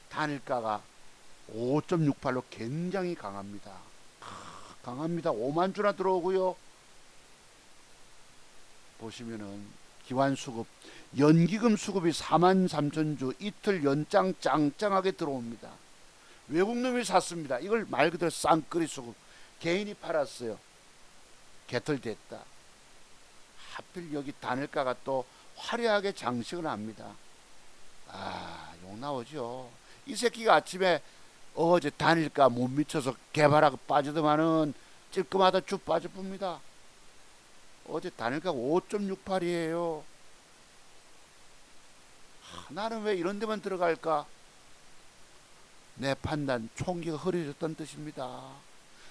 단일가가 5.68로 굉장히 강합니다. 강합니다. 5만 주나 들어오고요. 보시면은 기관 수급, 연기금 수급이 4만 3천 주 이틀 연장 짱짱하게 들어옵니다. 외국 놈이 샀습니다. 이걸 말 그대로 쌍끌이 수급. 개인이 팔았어요. 개털됐다. 하필 여기 단일가가 또 화려하게 장식을 합니다. 욕 나오죠. 이 새끼가 아침에 어제 단일가 못 미쳐서 개발하고 빠지더만은 찔끔하다 쭉 빠져봅니다. 어제 단일가가 5.68이에요. 나는 왜 이런 데만 들어갈까? 내 판단 총기가 흐려졌다는 뜻입니다.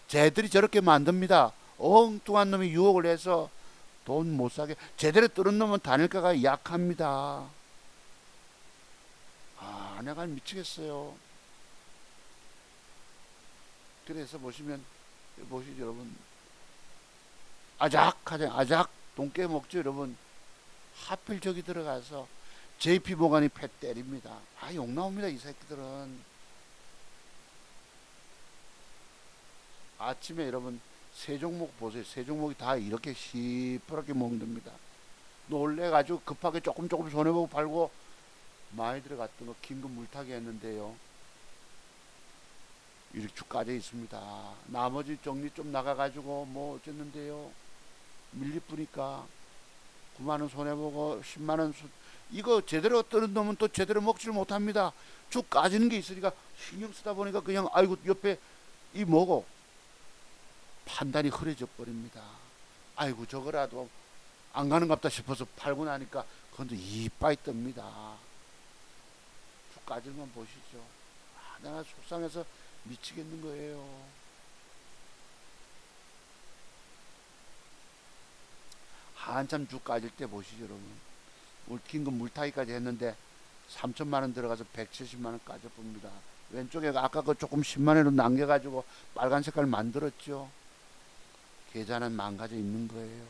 쟤들이 저렇게 만듭니다. 엉뚱한 놈이 유혹을 해서 돈 못 사게 제대로 뚫은 놈은 단일가가 약합니다. 아, 내가 미치겠어요. 그래서 보시면 보시죠 여러분, 아작하자 아작 돈 깨먹죠 여러분. 하필 저기 들어가서 JP 모간이 패 때립니다. 아, 욕 나옵니다 이 새끼들은. 아침에 여러분 세 종목 보세요. 세 종목이 다 이렇게 시퍼렇게 먹습니다. 놀래가지고 급하게 조금 손해보고 팔고 많이 들어갔던 거 긴급 물타기 했는데요. 이렇게 쭉 까져 있습니다. 나머지 정리 좀 나가가지고 뭐 어쨌는데요. 밀리쁘니까 9만원 손해보고 10만원 이거 제대로 뜨는 놈은 또 제대로 먹지를 못합니다. 쭉 까지는 게 있으니까 신경 쓰다 보니까 그냥 아이고 옆에 이 뭐고 판단이 흐려져 버립니다. 아이고 저거라도 안 가는갑다 싶어서 팔고 나니까 그런데 이빠이 뜹니다. 쭉 까지는 건 보시죠. 아, 내가 속상해서 미치겠는 거예요. 한참 쭉 까질 때 보시죠 여러분. 긴급 물타기까지 했는데 3천만원 들어가서 170만원 까져봅니다. 왼쪽에 아까 그 조금 10만원으로 남겨가지고 빨간 색깔 만들었죠. 계좌는 망가져 있는 거예요.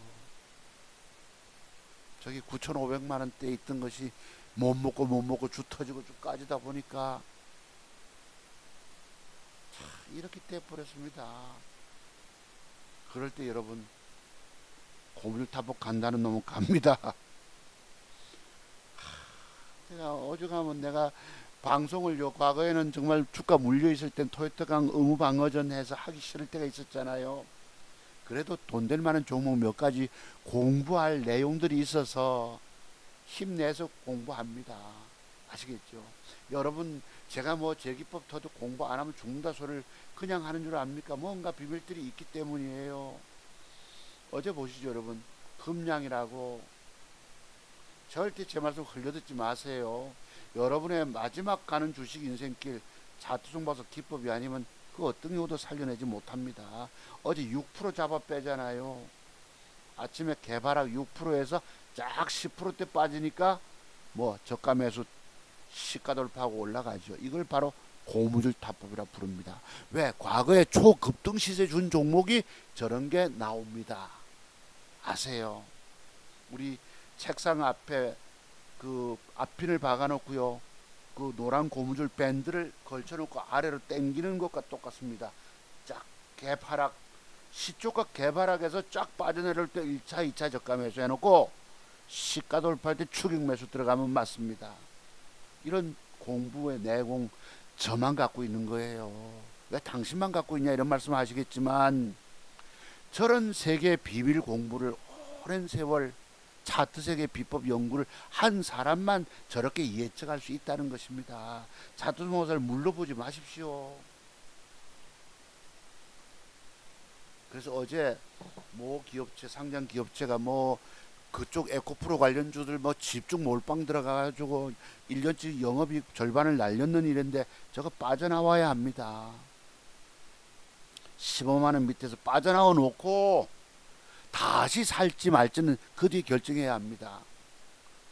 저기 9,500만원대 있던 것이 못 먹고 주 터지고 쭉 까지다 보니까 이렇게 돼버렸습니다. 그럴 때 여러분 고물타복 간다는 놈은 갑니다. 제가 어젯가면 내가 방송을요, 과거에는 정말 주가 물려있을 땐 토요토강 의무방어전 해서 하기 싫을 때가 있었잖아요. 그래도 돈 될 만한 종목 몇 가지 공부할 내용들이 있어서 힘내서 공부합니다. 아시겠죠? 여러분, 제가 뭐 제 기법 터도 공부 안 하면 죽는다 소리를 그냥 하는 줄 압니까? 뭔가 비밀들이 있기 때문이에요. 어제 보시죠 여러분, 금량이라고. 절대 제 말씀 흘려듣지 마세요. 여러분의 마지막 가는 주식 인생길 차트중 봐서 기법이 아니면 그 어떤 경우도 살려내지 못합니다. 어제 6% 잡아 빼잖아요. 아침에 개발학 6%에서 쫙 10%대 빠지니까 뭐 저가 매수 시가 돌파하고 올라가죠. 이걸 바로 고무줄 타법이라 부릅니다. 왜? 과거에 초급등 시세 준 종목이 저런 게 나옵니다. 아세요? 우리 책상 앞에 그 앞핀을 박아 놓고요, 그 노란 고무줄 밴드를 걸쳐 놓고 아래로 당기는 것과 똑같습니다. 쫙 개파락 시초가 개파락에서 쫙 빠져내릴 때 1차 2차 저가 매수 해놓고 시가 돌파할 때 추격 매수 들어가면 맞습니다. 이런 공부의 내공 저만 갖고 있는 거예요. 왜 당신만 갖고 있냐 이런 말씀 하시겠지만, 저런 세계 비밀 공부를 오랜 세월 차트 세계 비법 연구를 한 사람만 저렇게 예측할 수 있다는 것입니다. 차트 모사를 물러보지 마십시오. 그래서 어제 모 기업체, 상장 기업체가 뭐 그쪽 에코프로 관련주들 뭐 집중 몰빵 들어가가지고 1년치 영업이익 절반을 날렸는 일인데 저거 빠져나와야 합니다. 15만원 밑에서 빠져나와 놓고 다시 살지 말지는 그 뒤에 결정해야 합니다.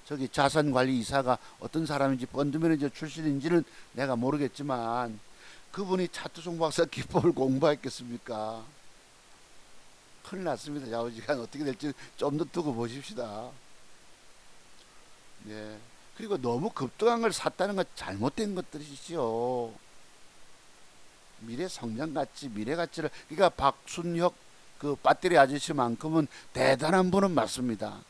저기 자산관리이사가 어떤 사람인지 펀드 매니저 출신인지는 내가 모르겠지만 그분이 차트 송박사 기법을 공부했겠습니까? 큰일 났습니다. 좌우지간 어떻게 될지 좀 더 두고 보십시다. 네. 그리고 너무 급등한 걸 샀다는 건 잘못된 것들이시죠. 미래 성장 가치, 미래 가치를, 그러니까 박순혁 그 배터리 아저씨만큼은 대단한 분은 맞습니다.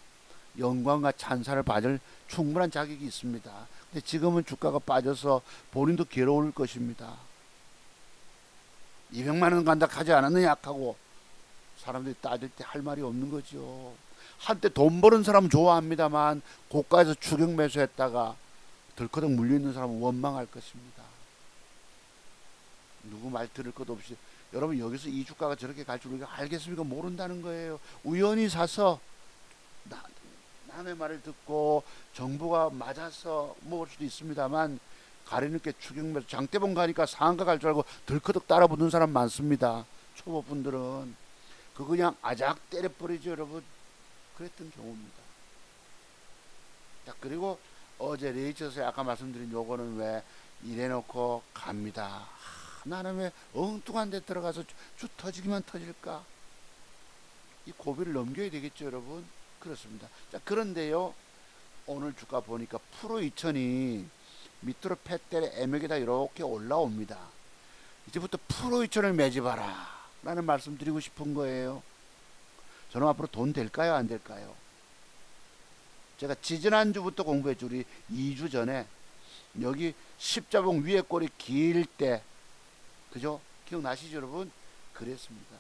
영광과 찬사를 받을 충분한 자격이 있습니다. 근데 지금은 주가가 빠져서 본인도 괴로울 것입니다. 200만 원 간다 하지 않았느냐 하고 사람들이 따질 때 할 말이 없는 거죠. 한때 돈 버는 사람은 좋아합니다만 고가에서 추격 매수했다가 덜커덕 물려있는 사람은 원망할 것입니다. 누구 말 들을 것 없이 여러분 여기서 이 주가가 저렇게 갈 줄 우리가 알겠습니까? 모른다는 거예요. 우연히 사서 남의 말을 듣고 정보가 맞아서 먹을 수도 있습니다만 가리늦게 추격 매수 장대봉 가니까 상한가 갈 줄 알고 덜커덕 따라 붙는 사람 많습니다. 초보분들은 그 그냥 아작 때려버리죠 여러분. 그랬던 경우입니다. 자, 그리고 어제 레이처스에 아까 말씀드린 요거는 왜 이래놓고 갑니다. 나는 왜 엉뚱한 데 들어가서 주 터지기만 터질까? 이 고비를 넘겨야 되겠죠, 여러분. 그렇습니다. 자, 그런데요, 오늘 주가 보니까 프로 2000이 밑으로 팻대 애매하다 이렇게 올라옵니다. 이제부터 프로 2000을 매집하라 라는 말씀 드리고 싶은 거예요. 저는 앞으로 돈 될까요, 안 될까요? 제가 지지난주부터 공부했죠. 우리 2주 전에 여기 십자봉 위에 꼬리 길 때, 그죠? 기억나시죠, 여러분? 그랬습니다.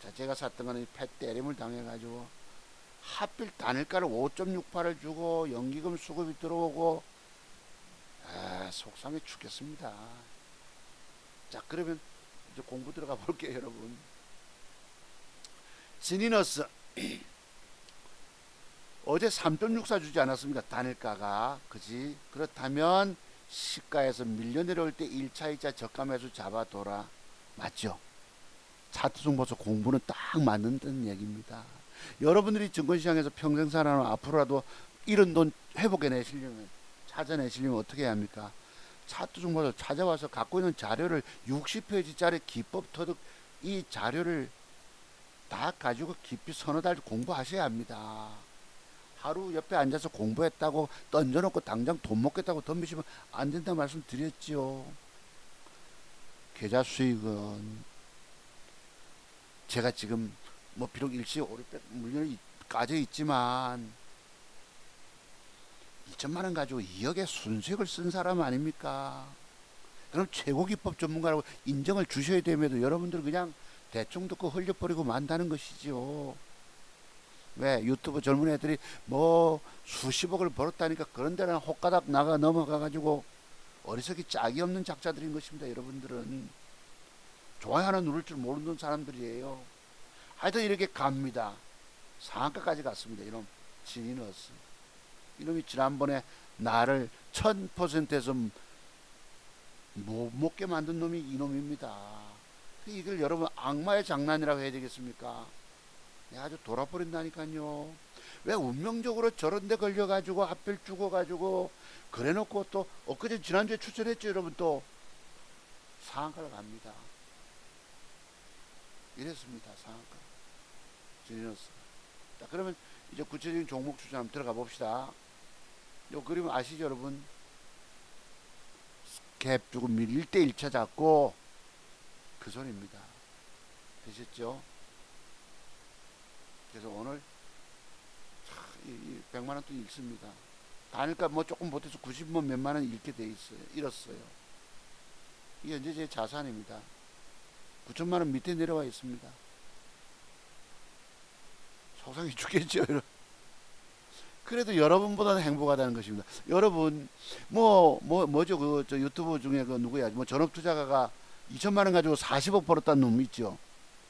자, 제가 샀던 거는 팻대림을 당해가지고 하필 단일가를 5.68을 주고 연기금 수급이 들어오고 속상해 죽겠습니다. 자, 그러면 이제 공부 들어가 볼게요, 여러분. 지니너스 어제 3.64 주지 않았습니까? 단일가가. 그지? 그렇다면 시가에서 밀려 내려올 때 1차, 2차 저가 매수 잡아둬라. 맞죠? 차트중 보서 공부는 딱 맞는다는 얘기입니다. 여러분들이 증권시장에서 평생 살아는 앞으로라도 이런 돈 회복해내시려면, 찾아내시려면 어떻게 해야 합니까? 차트중 보서 찾아와서 갖고 있는 자료를 60페이지짜리 기법 터득 이 자료를 다 가지고 깊이 서너 달 공부하셔야 합니다. 하루 옆에 앉아서 공부했다고 던져놓고 당장 돈 먹겠다고 덤비시면 안 된다 말씀 드렸지요. 계좌 수익은 제가 지금 뭐 비록 일시 500 물건이 까져 있지만 2천만 원 가지고 2억의 순수익을 쓴 사람 아닙니까? 그럼 최고 기법 전문가라고 인정을 주셔야 됨에도 여러분들 그냥 대충 듣고 흘려버리고 만다는 것이지요. 왜 유튜브 젊은 애들이 뭐 수십억을 벌었다니까 그런 데는 호가닥 나가 넘어가 가지고 어리석이 짝이 없는 작자들인 것입니다. 여러분들은 좋아요 하나 누를 줄 모르는 사람들이에요. 하여튼 이렇게 갑니다. 상한가까지 갔습니다. 이놈 지니너스, 이놈이 지난번에 나를 1000%에서 못 먹게 만든 놈이 이놈입니다. 이걸 여러분 악마의 장난이라고 해야 되겠습니까? 내가 아주 돌아버린다니까요. 왜 운명적으로 저런 데 걸려가지고 하필 죽어가지고 그래놓고 또 엊그제 지난주에 추천했죠. 여러분 또 상한가를 갑니다. 이랬습니다. 상한가 지니너스. 자, 그러면 이제 구체적인 종목 추천 한번 들어가 봅시다. 요 그림 아시죠, 여러분? 갭 주고 밀릴 때 1차 잡고 그 소리입니다. 되셨죠? 그래서 오늘 이 100만원 또 잃습니다. 단일가 뭐 조금 못해서 90만 몇만원 잃게 돼 있어요. 잃었어요. 이게 현재 제 자산입니다. 9천만원 밑에 내려와 있습니다. 속상해 죽겠죠. 그래도 여러분보다는 행복하다는 것입니다. 여러분 뭐죠? 그 저 유튜브 중에 그 누구야? 뭐 전업투자가가 2천만원 가지고 40억 벌었다는 놈 있죠.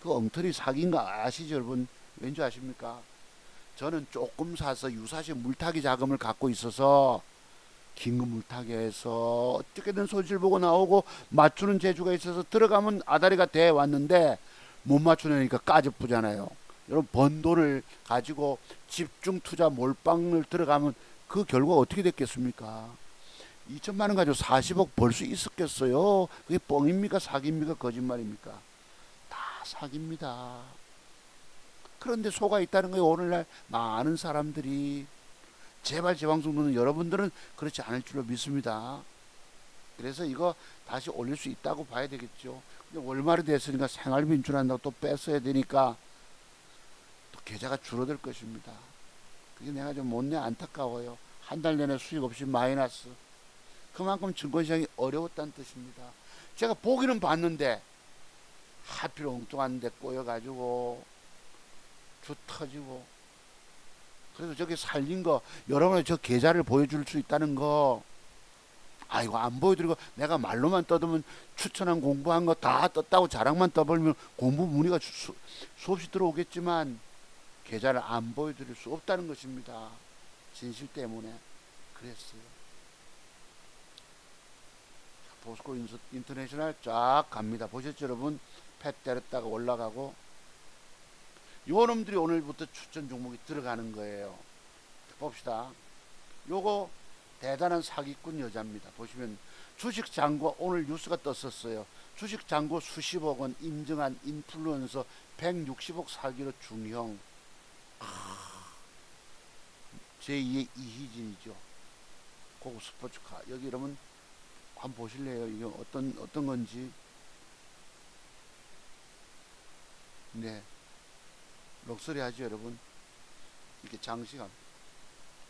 그 엉터리 사기인 거 아시죠, 여러분? 왠지 아십니까? 저는 조금 사서 유사시 물타기 자금을 갖고 있어서 긴급 물타기해서 어떻게든 손실 보고 나오고 맞추는 재주가 있어서 들어가면 아다리가 돼 왔는데 못 맞추니까 까집부잖아요. 여러분 번 돈을 가지고 집중 투자 몰빵을 들어가면 그 결과 어떻게 됐겠습니까? 2천만 원 가지고 40억 벌 수 있었겠어요? 그게 뻥입니까? 사기입니까? 거짓말입니까? 다 사기입니다. 그런데 속아 있다는 거예요. 오늘날 많은 사람들이. 제발 제 방송 듣는 여러분들은 그렇지 않을 줄로 믿습니다. 그래서 이거 다시 올릴 수 있다고 봐야 되겠죠. 근데 월말이 됐으니까 생활비 인출한다고 또 뺐어야 되니까 또 계좌가 줄어들 것입니다. 그게 내가 좀 못내 안타까워요. 한 달 내내 수익 없이 마이너스. 그만큼 증권시장이 어려웠다는 뜻입니다. 제가 보기는 봤는데 하필 엉뚱한 데 꼬여가지고 주 터지고. 그래서 저게 살린 거, 여러분의 저 계좌를 보여줄 수 있다는 거, 아이고 안 보여드리고 내가 말로만 떠들면 추천한 공부한 거 다 떴다고 자랑만 떠벌면 공부 문의가 수없이 들어오겠지만 계좌를 안 보여드릴 수 없다는 것입니다. 진실 때문에 그랬어요. 포스코 인터내셔널 쫙 갑니다. 보셨죠, 여러분? 팻 때렸다가 올라가고 요 놈들이 오늘부터 추천 종목이 들어가는 거예요. 봅시다. 요거 대단한 사기꾼 여자입니다. 보시면 주식 잔고 오늘 뉴스가 떴었어요. 주식 잔고 수십억 원 인증한 인플루언서 160억 사기로 중형. 제2의 이희진이죠. 고급 스포츠카. 여기 여러분 한번 보실래요? 이게 어떤 건지. 네. 럭셔리 하죠, 여러분. 이렇게 장시간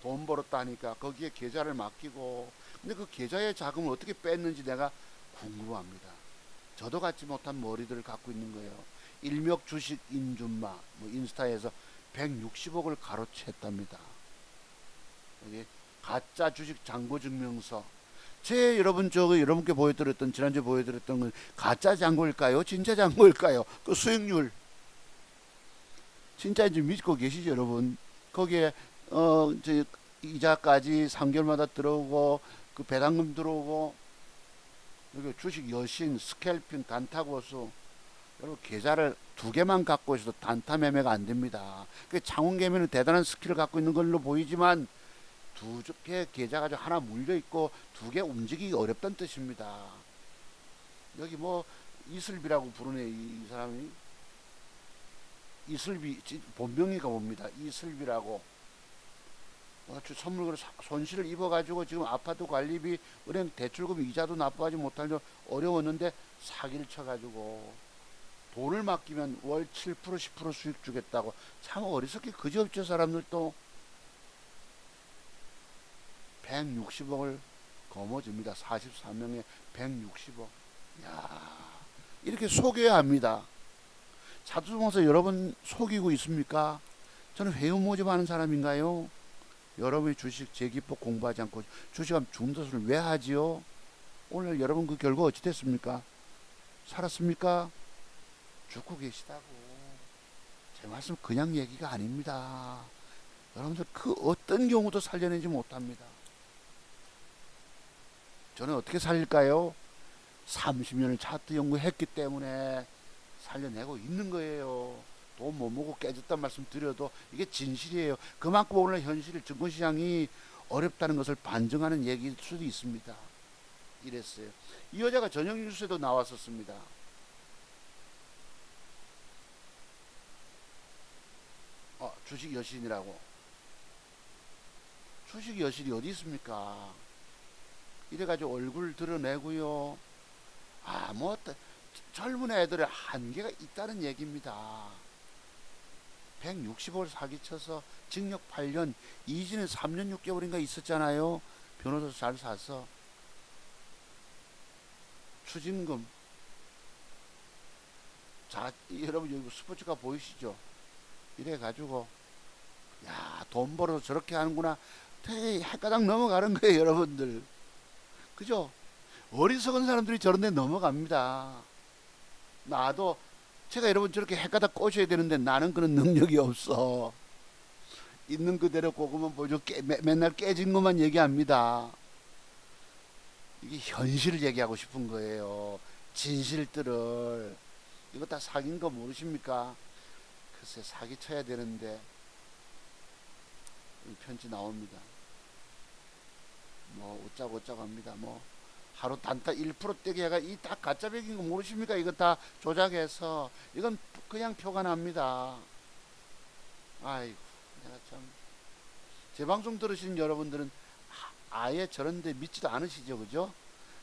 돈 벌었다 하니까 거기에 계좌를 맡기고, 근데 그 계좌의 자금을 어떻게 뺐는지 내가 궁금합니다. 저도 갖지 못한 머리들을 갖고 있는 거예요. 일명 주식 인준마, 뭐 인스타에서 160억을 가로챘답니다. 여기 가짜 주식 잔고 증명서. 여러분 여러분께 보여드렸던, 지난주에 보여드렸던 건 가짜 잔고일까요? 진짜 잔고일까요? 그 수익률 진짜인지 믿고 계시죠, 여러분? 거기에 이자까지 3개월마다 들어오고, 그 배당금 들어오고, 여기 주식 여신, 스캘핑, 단타고수. 여러분 계좌를 2개만 갖고 있어도 단타 매매가 안 됩니다. 그 창원개미는 대단한 스킬을 갖고 있는 걸로 보이지만 2개 계좌 가지고 하나 물려 있고 2개 움직이기 어렵다는 뜻입니다. 여기 뭐 이슬비라고 부르네, 이 사람이. 이슬비 본명이가 뭡니다. 이슬비라고. 선물을 손실을 입어가지고 지금 아파트 관리비, 은행 대출금 이자도 납부하지 못할 정 어려웠는데 사기를 쳐가지고 돈을 맡기면 월 7% 10% 수익 주겠다고. 참 어리석게 그지없죠. 사람들도 160억을 거머쥡니다. 44명에 160억. 야, 이렇게 속여야 합니다. 자두종에서 여러분 속이고 있습니까? 저는 회원 모집하는 사람인가요? 여러분의 주식 재기법 공부하지 않고 주식하면 죽는다 소리를 왜 하지요? 오늘 여러분 그 결과 어찌 됐습니까? 살았습니까? 죽고 계시다고. 제 말씀 그냥 얘기가 아닙니다. 여러분들 그 어떤 경우도 살려내지 못합니다. 저는 어떻게 살릴까요? 30년을 차트 연구했기 때문에 살려내고 있는 거예요. 돈 못 먹고 깨졌단 말씀 드려도 이게 진실이에요. 그만큼 오늘 현실 증권시장이 어렵다는 것을 반증하는 얘기일 수도 있습니다. 이랬어요. 이 여자가 저녁 뉴스에도 나왔었습니다. 주식 여신이라고. 주식 여신이 어디 있습니까? 이래가지고 얼굴 드러내고요. 젊은 애들의 한계가 있다는 얘기입니다. 160을 사기쳐서 징역 8년, 이진은 3년 6개월인가 있었잖아요. 변호사 잘 사서. 추징금. 자, 여러분 여기 스포츠카 보이시죠? 이래가지고 돈 벌어서 저렇게 하는구나. 되게 헷가닥 넘어가는 거예요, 여러분들. 그죠? 어리석은 사람들이 저런 데 넘어갑니다. 나도 제가 여러분 저렇게 헷가닥 꼬셔야 되는데 나는 그런 능력이 없어. 있는 그대로 그것만 보죠. 맨날 깨진 것만 얘기합니다. 이게 현실을 얘기하고 싶은 거예요. 진실들을. 이거 다 사기인 거 모르십니까? 글쎄 사기 쳐야 되는데. 편지 나옵니다. 뭐 어쩌고 합니다. 뭐 하루 단타 1%떼기 해가 이 다 가짜 백인 거 모르십니까? 이거 다 조작해서. 이건 그냥 표가 납니다. 아이고, 내가 참. 제 방송 들으신 여러분들은 아예 저런데 믿지도 않으시죠, 그죠?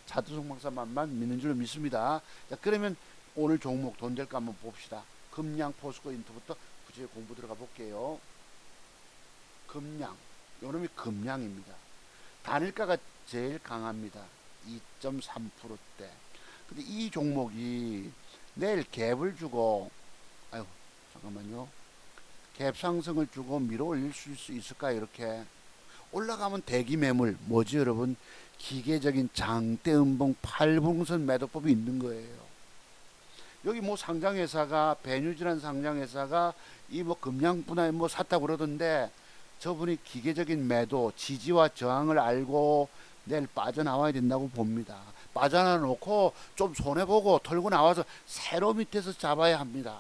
자두성 박사만 믿는 줄로 믿습니다. 자, 그러면 오늘 종목 돈 될까 한번 봅시다. 금양 포스코 인투부터 구체적 공부 들어가 볼게요. 금양, 요놈이 금양입니다. 단일가가 제일 강합니다. 2.3%대. 근데 이 종목이 내일 갭을 주고, 아유 잠깐만요, 갭 상승을 주고 밀어 올릴 수 있을까? 이렇게 올라가면 대기 매물, 뭐지 여러분? 기계적인 장대 음봉 팔봉선 매도법이 있는 거예요. 여기 뭐 상장회사가, 배뉴지란 상장회사가 이 뭐 금양분할 뭐 샀다고 그러던데, 저분이 기계적인 매도, 지지와 저항을 알고 내일 빠져나와야 된다고 봅니다. 빠져나와 놓고 좀 손해보고 털고 나와서 새로 밑에서 잡아야 합니다.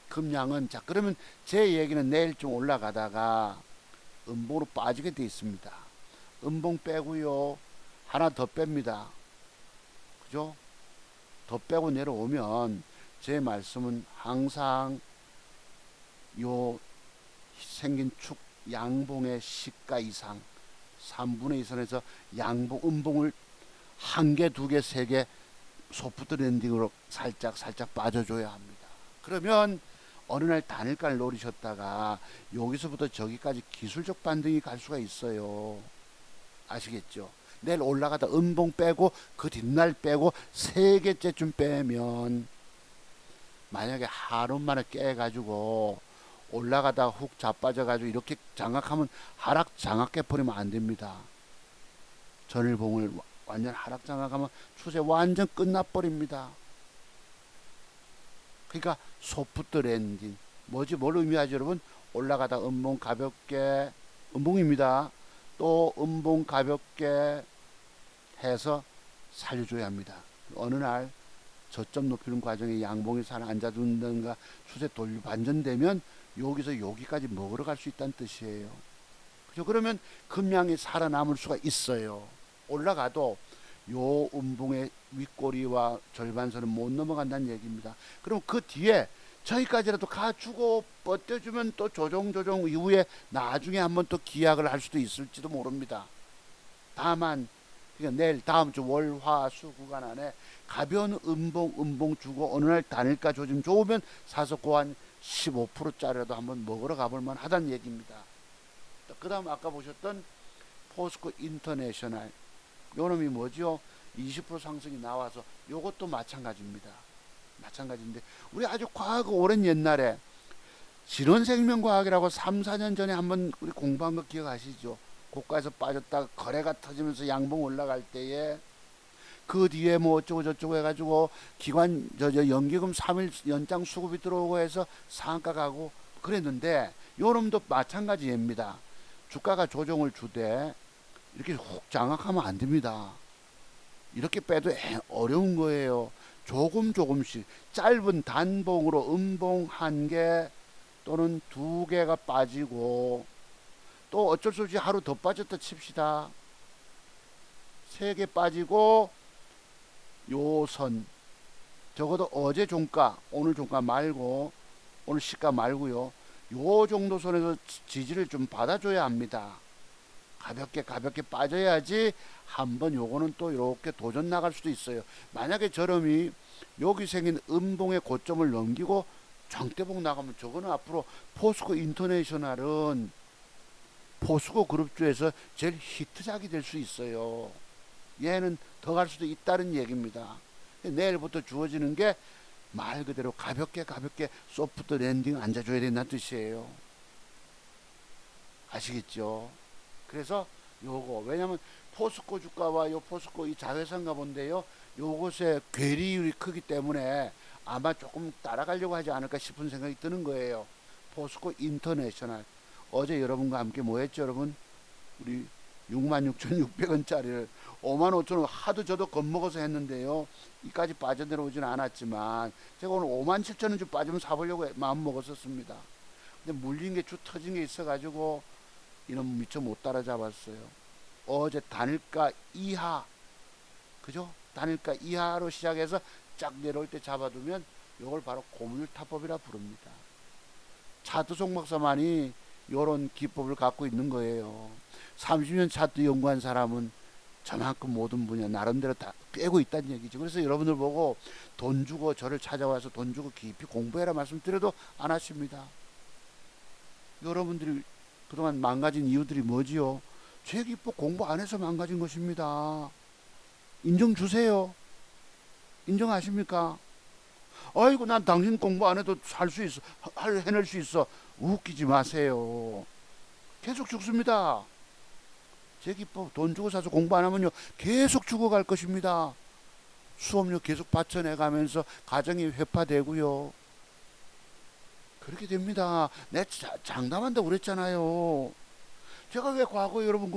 금양은 자 그러면 제 얘기는 내일 좀 올라가다가 음봉으로 빠지게 돼 있습니다. 음봉 빼고요. 하나 더 뺍니다. 그죠? 더 빼고 내려오면 제 말씀은 항상 요 생긴 축 양봉의 시가 이상 3분의 2선에서 양봉 음봉을 한 개, 두 개, 세 개 소프트 랜딩으로 살짝 빠져줘야 합니다. 그러면 어느 날 단일가를 노리셨다가 여기서부터 저기까지 기술적 반등이 갈 수가 있어요. 아시겠죠? 내일 올라가다 음봉 빼고 그 뒷날 빼고 세 개째쯤 빼면 만약에 하루 만에 깨가지고 올라가다 훅 자빠져가지고 이렇게 장악하면 하락 장악해버리면 안 됩니다. 전일봉을 완전 하락 장악하면 추세 완전 끝나버립니다. 그러니까 소프트 랜딩 뭐지 뭘 의미하죠 여러분? 올라가다 음봉 가볍게 음봉입니다. 또 음봉 가볍게 해서 살려줘야 합니다. 어느 날 저점 높이는 과정에 양봉이 살 앉아둔다든가 추세 돌려 반전되면 여기서 여기까지 먹으러 갈 수 있다는 뜻이에요. 그죠? 그러면 금양이 살아남을 수가 있어요. 올라가도 요 음봉의 윗꼬리와 절반선은 못 넘어간다는 얘기입니다. 그럼 그 뒤에 저기까지라도 가주고 버텨주면 또 조정 이후에 나중에 한번 또 기약을 할 수도 있을지도 모릅니다. 다만 그러니까 내일 다음 주 월화수 구간 안에 가벼운 음봉 주고 어느 날 단일가 조짐 좋으면 사서 고한 15%짜리라도 한번 먹으러 가볼 만하다는 얘기입니다. 그 다음 아까 보셨던 포스코 인터내셔널 요놈이 뭐죠? 20% 상승이 나와서 요것도 마찬가지입니다. 마찬가지인데 우리 아주 과거 오랜 옛날에 진원생명과학이라고 3, 4년 전에 한번 우리 공부한 거 기억하시죠? 고가에서 빠졌다가 거래가 터지면서 양봉 올라갈 때에 그 뒤에 뭐 어쩌고 저쩌고 해가지고 기관 연기금 3일 연장 수급이 들어오고 해서 상한가 가고 그랬는데 요놈도 마찬가지입니다. 주가가 조정을 주되 이렇게 훅 장악하면 안 됩니다. 이렇게 빼도 어려운 거예요. 조금씩 짧은 단봉으로 음봉 한 개 또는 두 개가 빠지고 또 어쩔 수 없이 하루 더 빠졌다 칩시다. 세 개 빠지고 요 선 적어도 어제 종가 오늘 종가 말고 오늘 시가 말고요. 요 정도 선에서 지지를 좀 받아줘야 합니다. 가볍게 빠져야지 한번 요거는 또 이렇게 도전 나갈 수도 있어요. 만약에 저렴이 여기 생긴 음봉의 고점을 넘기고 장대봉 나가면 저거는 앞으로 포스코 인터내셔널은 포스코 그룹주에서 제일 히트작이 될 수 있어요. 얘는 더 갈 수도 있다는 얘기입니다. 내일부터 주어지는 게 말 그대로 가볍게 소프트 랜딩 앉아줘야 된다는 뜻이에요. 아시겠죠? 그래서 요거 왜냐면 포스코 주가와 요 포스코 이 자회사인가 본데요. 요것의 괴리율이 크기 때문에 아마 조금 따라가려고 하지 않을까 싶은 생각이 드는 거예요. 포스코 인터내셔널 어제 여러분과 함께 뭐 했죠 여러분? 우리 66,600원짜리를 55,000원 하도 저도 겁먹어서 했는데요. 이까지 빠져내려오지는 않았지만 제가 오늘 57,000원 좀 빠지면 사보려고 마음 먹었었습니다. 근데 물린 게 주 터진 게 있어가지고 이놈 미처 못 따라잡았어요. 어제 단일가 이하 그죠? 단일가 이하로 시작해서 쫙 내려올 때 잡아두면 이걸 바로 고물타법이라 부릅니다. 차트 종목사만이 이런 기법을 갖고 있는 거예요. 30년 차트 연구한 사람은 저만큼 모든 분야 나름대로 다 꿰고 있다는 얘기죠. 그래서 여러분들 보고 돈 주고 저를 찾아와서 돈 주고 깊이 공부해라 말씀드려도 안 하십니다. 여러분들이 그동안 망가진 이유들이 뭐지요? 제 기법 공부 안 해서 망가진 것입니다. 인정 주세요. 인정하십니까? 아이고 난 당신 공부 안 해도 살 수 있어 해낼 수 있어. 웃기지 마세요. 계속 죽습니다. 제 기법 돈 주고 사서 공부 안 하면요 계속 죽어갈 것입니다. 수업료 계속 받쳐내가면서 가정이 회파되고요. 그렇게 됩니다. 내 장담한다고 그랬잖아요. 제가 왜 과거에 여러분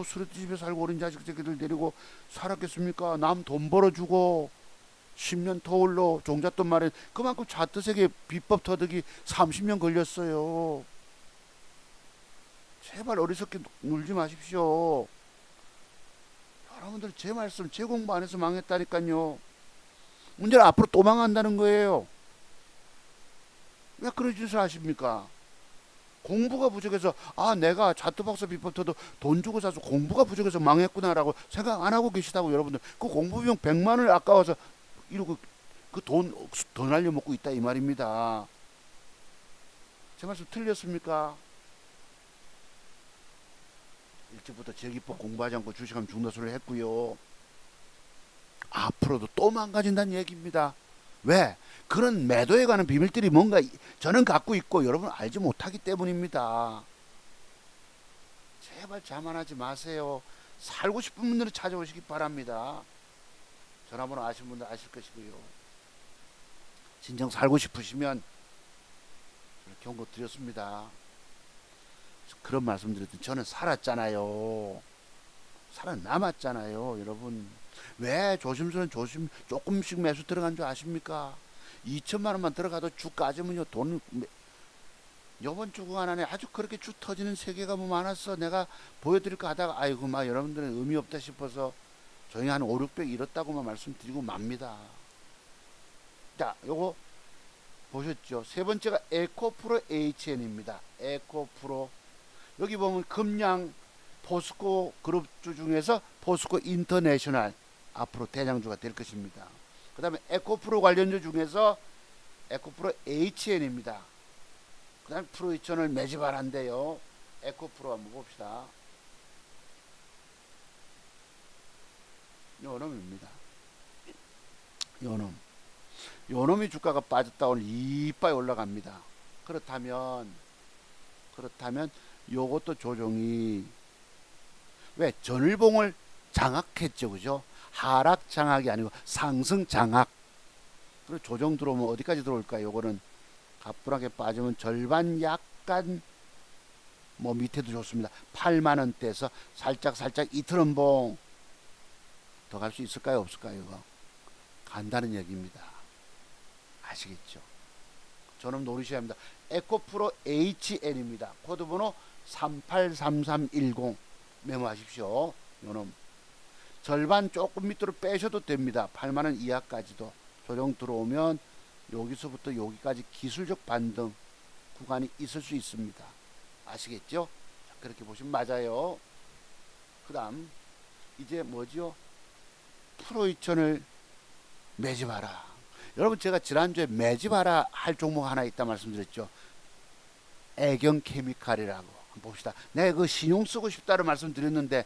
술집에 살고 어린 자식 새끼들 데리고 살았겠습니까? 남 돈 벌어주고 10년 터울로 종잣돈 마련, 그만큼 차트세계 비법 터득이 30년 걸렸어요. 제발 어리석게 놀지 마십시오. 여러분들 제 말씀, 제 공부 안 해서 망했다니까요. 문제는 앞으로 또 망한다는 거예요. 왜 그런 짓을 하십니까? 공부가 부족해서, 내가 차트박사 비법터도 돈 주고 사서 공부가 부족해서 망했구나라고 생각 안 하고 계시다고. 여러분들 그 공부 비용 100만 원을 아까워서 이러고 그 돈 더 날려먹고 있다 이 말입니다. 제 말씀 틀렸습니까? 일찍부터 제 기법 공부하지 않고 주식하면 죽는 소리를 했고요. 앞으로도 또 망가진다는 얘기입니다. 왜? 그런 매도에 관한 비밀들이 뭔가 저는 갖고 있고 여러분 알지 못하기 때문입니다. 제발 자만하지 마세요. 살고 싶은 분들은 찾아오시기 바랍니다. 전화번호 아시는 분들 아실 것이고요. 진정 살고 싶으시면 경고 드렸습니다. 그런 말씀 드렸더니 저는 살았잖아요. 살아남았잖아요. 여러분 왜 조심스러운 조금씩 매수 들어간 줄 아십니까? 2천만 원만 들어가도 주 까지면요 돈 요번 주 구간 안에 아주 그렇게 주 터지는 세계가 뭐 많았어. 내가 보여드릴까 하다가 아이고 막 여러분들은 의미 없다 싶어서 저희 한 5, 600 잃었다고만 말씀드리고 맙니다. 자, 요거 보셨죠? 세 번째가 에코프로 HN입니다. 에코프로. 여기 보면 금양 포스코 그룹주 중에서 포스코 인터내셔널 앞으로 대장주가 될 것입니다. 그 다음에 에코프로 관련주 중에서 에코프로 HN입니다. 그 다음에 프로2천을 매집하란데요. 에코프로 한번 봅시다. 요놈입니다. 요놈이 주가가 빠졌다 오늘 이빠이 올라갑니다. 그렇다면 요것도 조정이 왜 전일봉을 장악했죠, 그죠? 하락 장악이 아니고 상승 장악. 그리고 조정 들어오면 어디까지 들어올까요? 요거는 가뿐하게 빠지면 절반 약간 뭐 밑에도 좋습니다. 8만 원대에서 살짝 이틀은봉 더 갈 수 있을까요, 없을까요? 이거 간다는 얘기입니다. 아시겠죠? 저는 노리셔야 합니다. 에코프로 HN입니다. 코드번호 383310 메모하십시오. 요놈 절반 조금 밑으로 빼셔도 됩니다. 8만원 이하까지도 조정 들어오면 여기서부터 여기까지 기술적 반등 구간이 있을 수 있습니다. 아시겠죠? 그렇게 보시면 맞아요. 그 다음 이제 뭐죠? 프로2천을 매집하라. 여러분 제가 지난주에 매집하라 할 종목 하나 있다 말씀드렸죠. 애경케미칼이라고. 봅시다. 내가 그 신용 쓰고 싶다는 말씀드렸는데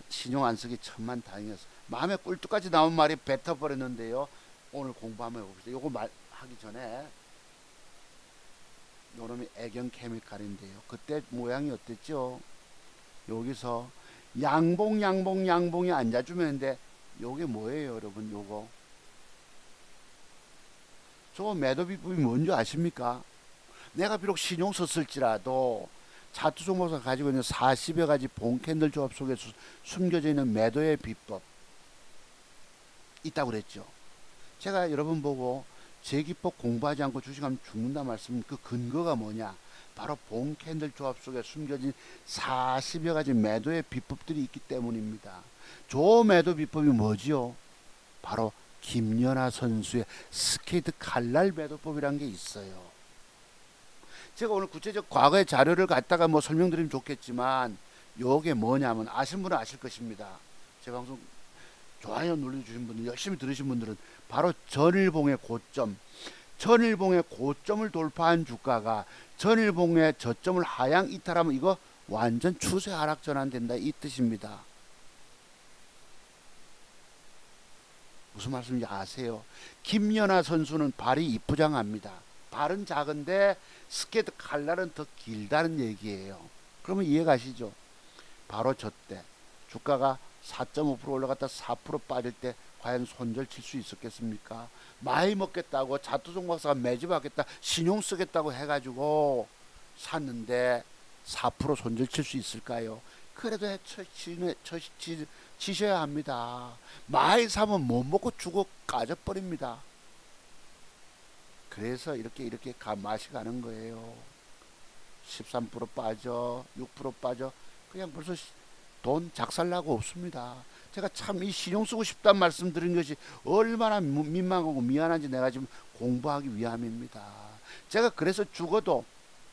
신용 안 쓰기 천만 다행이었어. 마음에 꿀뚝까지 나온 말이 뱉어버렸는데요. 오늘 공부 한번 해봅시다. 요거 말하기 전에 요놈이 애경케미칼인데요. 그때 모양이 어땠죠? 여기서 양봉이 앉아주면인데 요게 뭐예요 여러분? 요거 저 매도 비법이 뭔지 아십니까? 내가 비록 신용 썼을지라도 차트 종목사 가지고 있는 40여 가지 봉캔들 조합 속에 숨겨져 있는 매도의 비법 있다고 그랬죠. 제가 여러분 보고 제 기법 공부하지 않고 주식하면 죽는다 말씀, 그 근거가 뭐냐? 바로 봉캔들 조합 속에 숨겨진 40여 가지 매도의 비법들이 있기 때문입니다. 저 매도 비법이 뭐지요? 바로 김연아 선수의 스케이트 칼날 매도법이라는 게 있어요. 제가 오늘 구체적 과거의 자료를 갖다가 뭐 설명드리면 좋겠지만 요게 뭐냐면 아시는 분은 아실 것입니다. 제 방송 좋아요 눌러주신 분들, 열심히 들으신 분들은 바로 전일봉의 고점을 돌파한 주가가 전일봉의 저점을 하향 이탈하면 이거 완전 추세 하락 전환된다 이 뜻입니다. 무슨 말씀인지 아세요? 김연아 선수는 발이 이쁘장합니다. 발은 작은데 스케이트 칼날은 더 길다는 얘기예요. 그러면 이해가시죠? 바로 저때 주가가 4.5% 올라갔다 4% 빠질 때 과연 손절 칠 수 있었겠습니까? 많이 먹겠다고 자투종 박사가 매집하겠다 신용 쓰겠다고 해가지고 샀는데 4% 손절 칠 수 있을까요? 그래도 치셔야 합니다. 많이 사면 못 먹고 죽어 까져버립니다. 그래서 이렇게 맛이 가는 거예요. 13% 빠져, 6% 빠져, 그냥 벌써 돈 작살나고 없습니다. 제가 참 이 신용 쓰고 싶다는 말씀 드린 것이 얼마나 민망하고 미안한지 내가 지금 공부하기 위함입니다. 제가 그래서 죽어도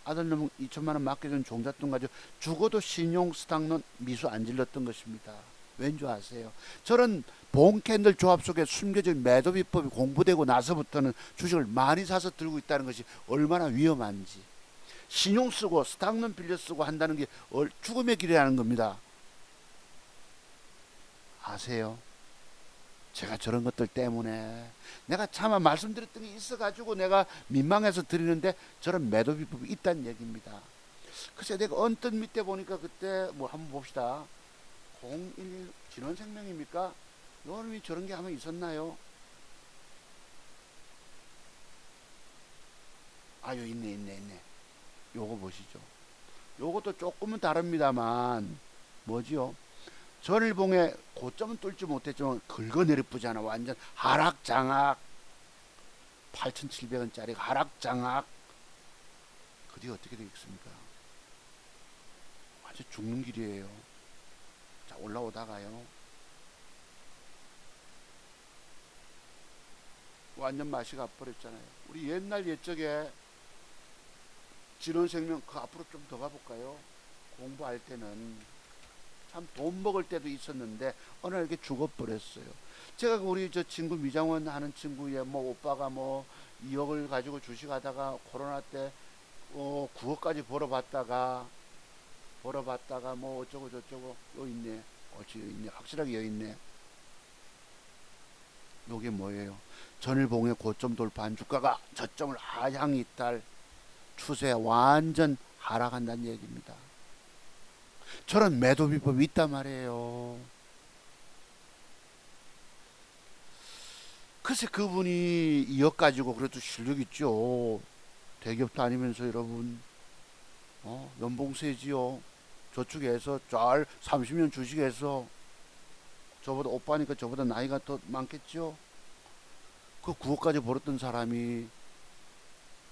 아들놈 2천만 원 맡겨준 종잣돈 가지고 죽어도 신용 스탁론 미수 안 질렀던 것입니다. 왠지 아세요? 저런 본캔들 조합 속에 숨겨진 매도 비법이 공부되고 나서부터는 주식을 많이 사서 들고 있다는 것이 얼마나 위험한지. 신용 쓰고 스탁론 빌려 쓰고 한다는 게 죽음의 길이라는 겁니다. 아세요? 제가 저런 것들 때문에 내가 차마 말씀드렸던 게 있어가지고 내가 민망해서 드리는데 저런 매도 비법이 있다는 얘기입니다. 글쎄 내가 언뜻 밑에 보니까 그때 뭐 한번 봅시다. 01 진원생명입니까? 요놈이 저런 게 한번 있었나요? 요 있네. 요거 보시죠. 요것도 조금은 다릅니다만 뭐지요? 전일봉의 고점은 뚫지 못했지만 긁어내리쁘잖아. 완전 하락장악. 8,700원짜리 하락장악. 그 뒤에 어떻게 되겠습니까? 완전 죽는 길이에요. 자, 올라오다가요. 완전 맛이 가버렸잖아요. 우리 옛날 옛적에 진원생명 그 앞으로 좀 더 가볼까요? 공부할 때는 참 돈 먹을 때도 있었는데 어느 날 이렇게 죽어버렸어요. 제가 우리 저 친구 미장원 하는 친구의 뭐 오빠가 뭐 2억을 가지고 주식하다가 코로나 때 9억까지 벌어봤다가 뭐 어쩌고 저쩌고 요 있네. 있네. 확실하게 여기 있네. 요게 뭐예요? 전일봉의 고점 돌파한 주가가 저점을 하향 이탈 추세 완전 하락한다는 얘기입니다. 저런 매도 비법이 있단 말이에요. 글쎄 그분이 2억 가지고 그래도 실력 있죠. 대기업도 아니면서 여러분 연봉 세지요. 저축해서 잘 30년 주식해서 저보다 오빠니까 저보다 나이가 더 많겠죠. 그 9억까지 벌었던 사람이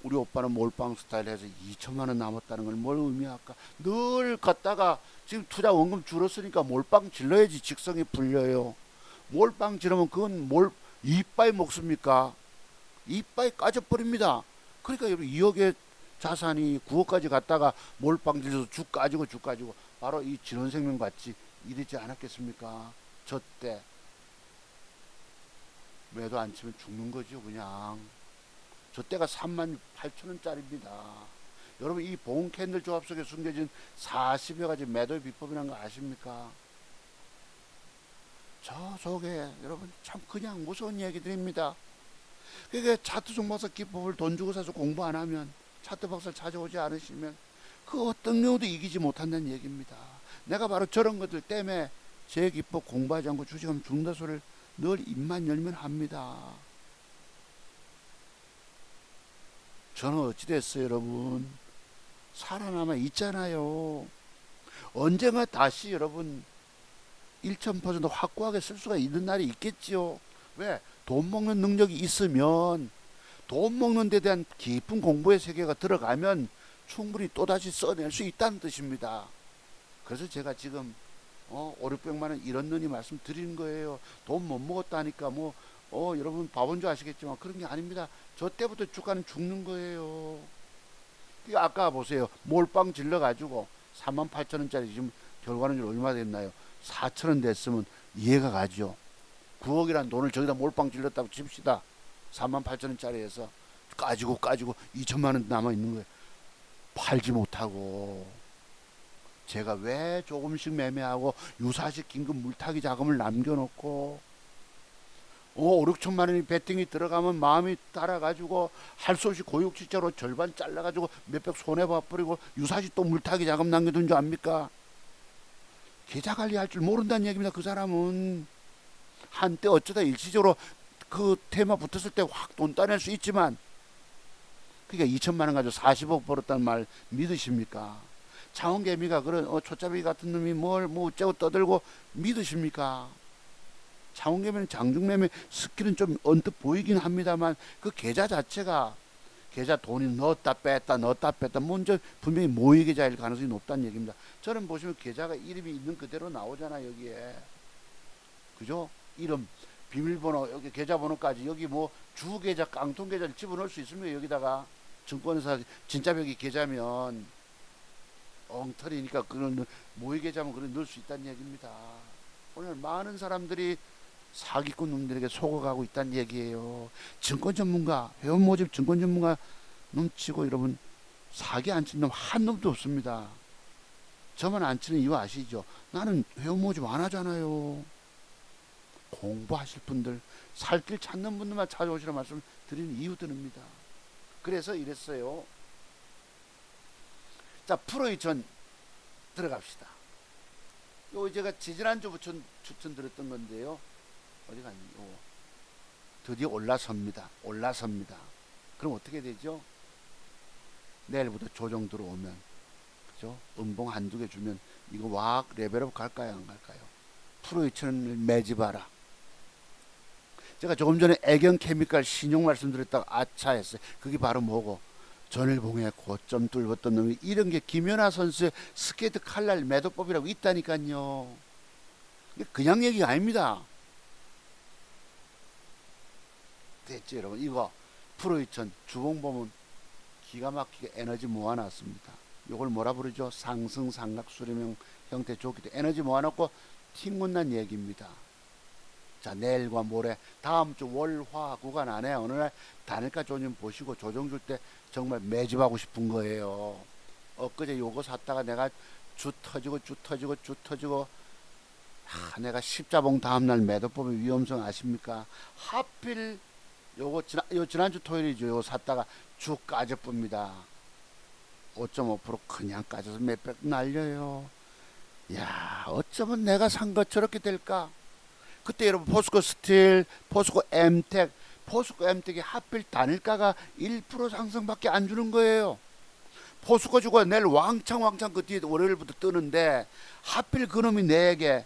우리 오빠는 몰빵 스타일 해서 2천만 원 남았다는 걸 뭘 의미할까? 늘 갔다가 지금 투자 원금 줄었으니까 몰빵 질러야지 직성이 풀려요. 몰빵 지르면 그건 이빨 먹습니까? 이빨 까져버립니다. 그러니까 여러분 2억의 자산이 9억까지 갔다가 몰빵 질러서 죽 가지고 바로 이 진원생명 같이 이랬지 않았겠습니까? 저 때 매도 안 치면 죽는 거죠 그냥. 저 때가 38,000원짜리입니다. 여러분 이 봉 캔들 조합 속에 숨겨진 40여 가지 매도의 비법이라는 거 아십니까? 저 속에 여러분 참 그냥 무서운 얘기들입니다. 그러니까 차트 종목사 기법을 돈 주고 사서 공부 안 하면 차트 박사를 찾아오지 않으시면 그 어떤 경우도 이기지 못한다는 얘기입니다. 내가 바로 저런 것들 때문에 제 기법 공부하지 않고 주식하면 죽는다 소리를 늘 입만 열면 합니다. 저는 어찌 됐어요 여러분? 살아남아 있잖아요. 언젠가 다시 여러분 1000% 확고하게 쓸 수가 있는 날이 있겠지요. 왜? 돈 먹는 능력이 있으면 돈 먹는 데 대한 깊은 공부의 세계가 들어가면 충분히 또다시 써낼 수 있다는 뜻입니다. 그래서 제가 지금 5, 600만 원 이런 말씀 드리는 거예요. 돈 못 먹었다니까 여러분 바본 줄 아시겠지만 그런 게 아닙니다. 저 때부터 주가는 죽는 거예요. 아까 보세요. 몰빵 질러가지고 38,000원짜리 지금 결과는 얼마 됐나요? 4,000원 됐으면 이해가 가죠. 9억이란 돈을 저기다 몰빵 질렀다고 칩시다. 38,000원짜리에서 까지고 2천만 원 남아 있는 거예요. 팔지 못하고 제가 왜 조금씩 매매하고 유사시 긴급 물타기 자금을 남겨놓고 5, 6천만 원이 베팅이 들어가면 마음이 따라가지고 할 수 없이 고육지자로 절반 잘라가지고 몇백 손해봐버리고 유사시 또 물타기 자금 남겨둔 줄 압니까? 계좌 관리할 줄 모른다는 얘기입니다. 그 사람은 한때 어쩌다 일시적으로 그 테마 붙었을 때 확 돈 따낼 수 있지만 그러니까 2천만 원 가지고 40억 벌었다는 말 믿으십니까? 차원개미가 그런 초짜배기 같은 놈이 뭘 뭐 어쩌고 떠들고 믿으십니까? 차원개미는 장중매매 스킬은 좀 언뜻 보이긴 합니다만 그 계좌 자체가 계좌 돈이 넣었다 뺐다 먼저 분명히 모의 계좌일 가능성이 높다는 얘기입니다. 저는 보시면 계좌가 이름이 있는 그대로 나오잖아 여기에. 그죠? 이름, 비밀번호, 여기 계좌번호까지 여기 뭐 주계좌, 깡통계좌를 집어넣을 수 있습니까? 여기다가 증권사 진짜배기 계좌면 엉터리니까 그런 모의 계좌면 그런 넣을 수 있다는 얘기입니다. 오늘 많은 사람들이 사기꾼 놈들에게 속아가고 있다는 얘기예요. 증권 전문가, 회원 모집 증권 전문가 놈치고 여러분 사기 안 친 놈 한 놈도 없습니다. 저만 안 치는 이유 아시죠? 나는 회원 모집 안 하잖아요. 공부하실 분들, 살 길 찾는 분들만 찾아오시라 말씀 드리는 이유들입니다. 그래서 이랬어요. 자, 프로2000 들어갑시다. 요 제가 지지난주부터 추천드렸던 건데요. 어디 갔니? 드디어 올라섭니다. 그럼 어떻게 되죠? 내일부터 조정 들어오면, 그죠? 음봉 한두 개 주면 이거 왁 레벨업 갈까요? 안 갈까요? 프로2000을 매집하라. 제가 조금 전에 애경케미칼 신용 말씀드렸다가 아차 했어요. 그게 바로 뭐고? 전일봉에 고점 뚫었던 놈이 이런 게 김연아 선수의 스케이트 칼날 매도법이라고 있다니까요. 그냥 얘기가 아닙니다. 됐죠 여러분. 이거 프로2000 주봉 보면 기가 막히게 에너지 모아놨습니다. 이걸 뭐라 부르죠? 상승 삼각 수렴형 형태 좋기 때문에 에너지 모아놓고 튕군난 얘기입니다. 자, 내일과 모레 다음 주 월화 구간 안에 어느 날 단일가 조정 보시고 조정 줄 때 정말 매집하고 싶은 거예요. 엊그제 요거 샀다가 내가 주 터지고 내가 십자봉 다음날 매도법의 위험성 아십니까? 하필 요거 지난주 토요일이죠. 요거 샀다가 주 까져쁩니다. 5.5% 그냥 까져서 몇백 날려요. 야, 어쩌면 내가 산 거 저렇게 될까? 그때 여러분 포스코 스틸, 포스코 엠텍이 하필 단일가가 1% 상승밖에 안 주는 거예요. 포스코 주고 내일 왕창 그 뒤에 월요일부터 뜨는데 하필 그놈이 내게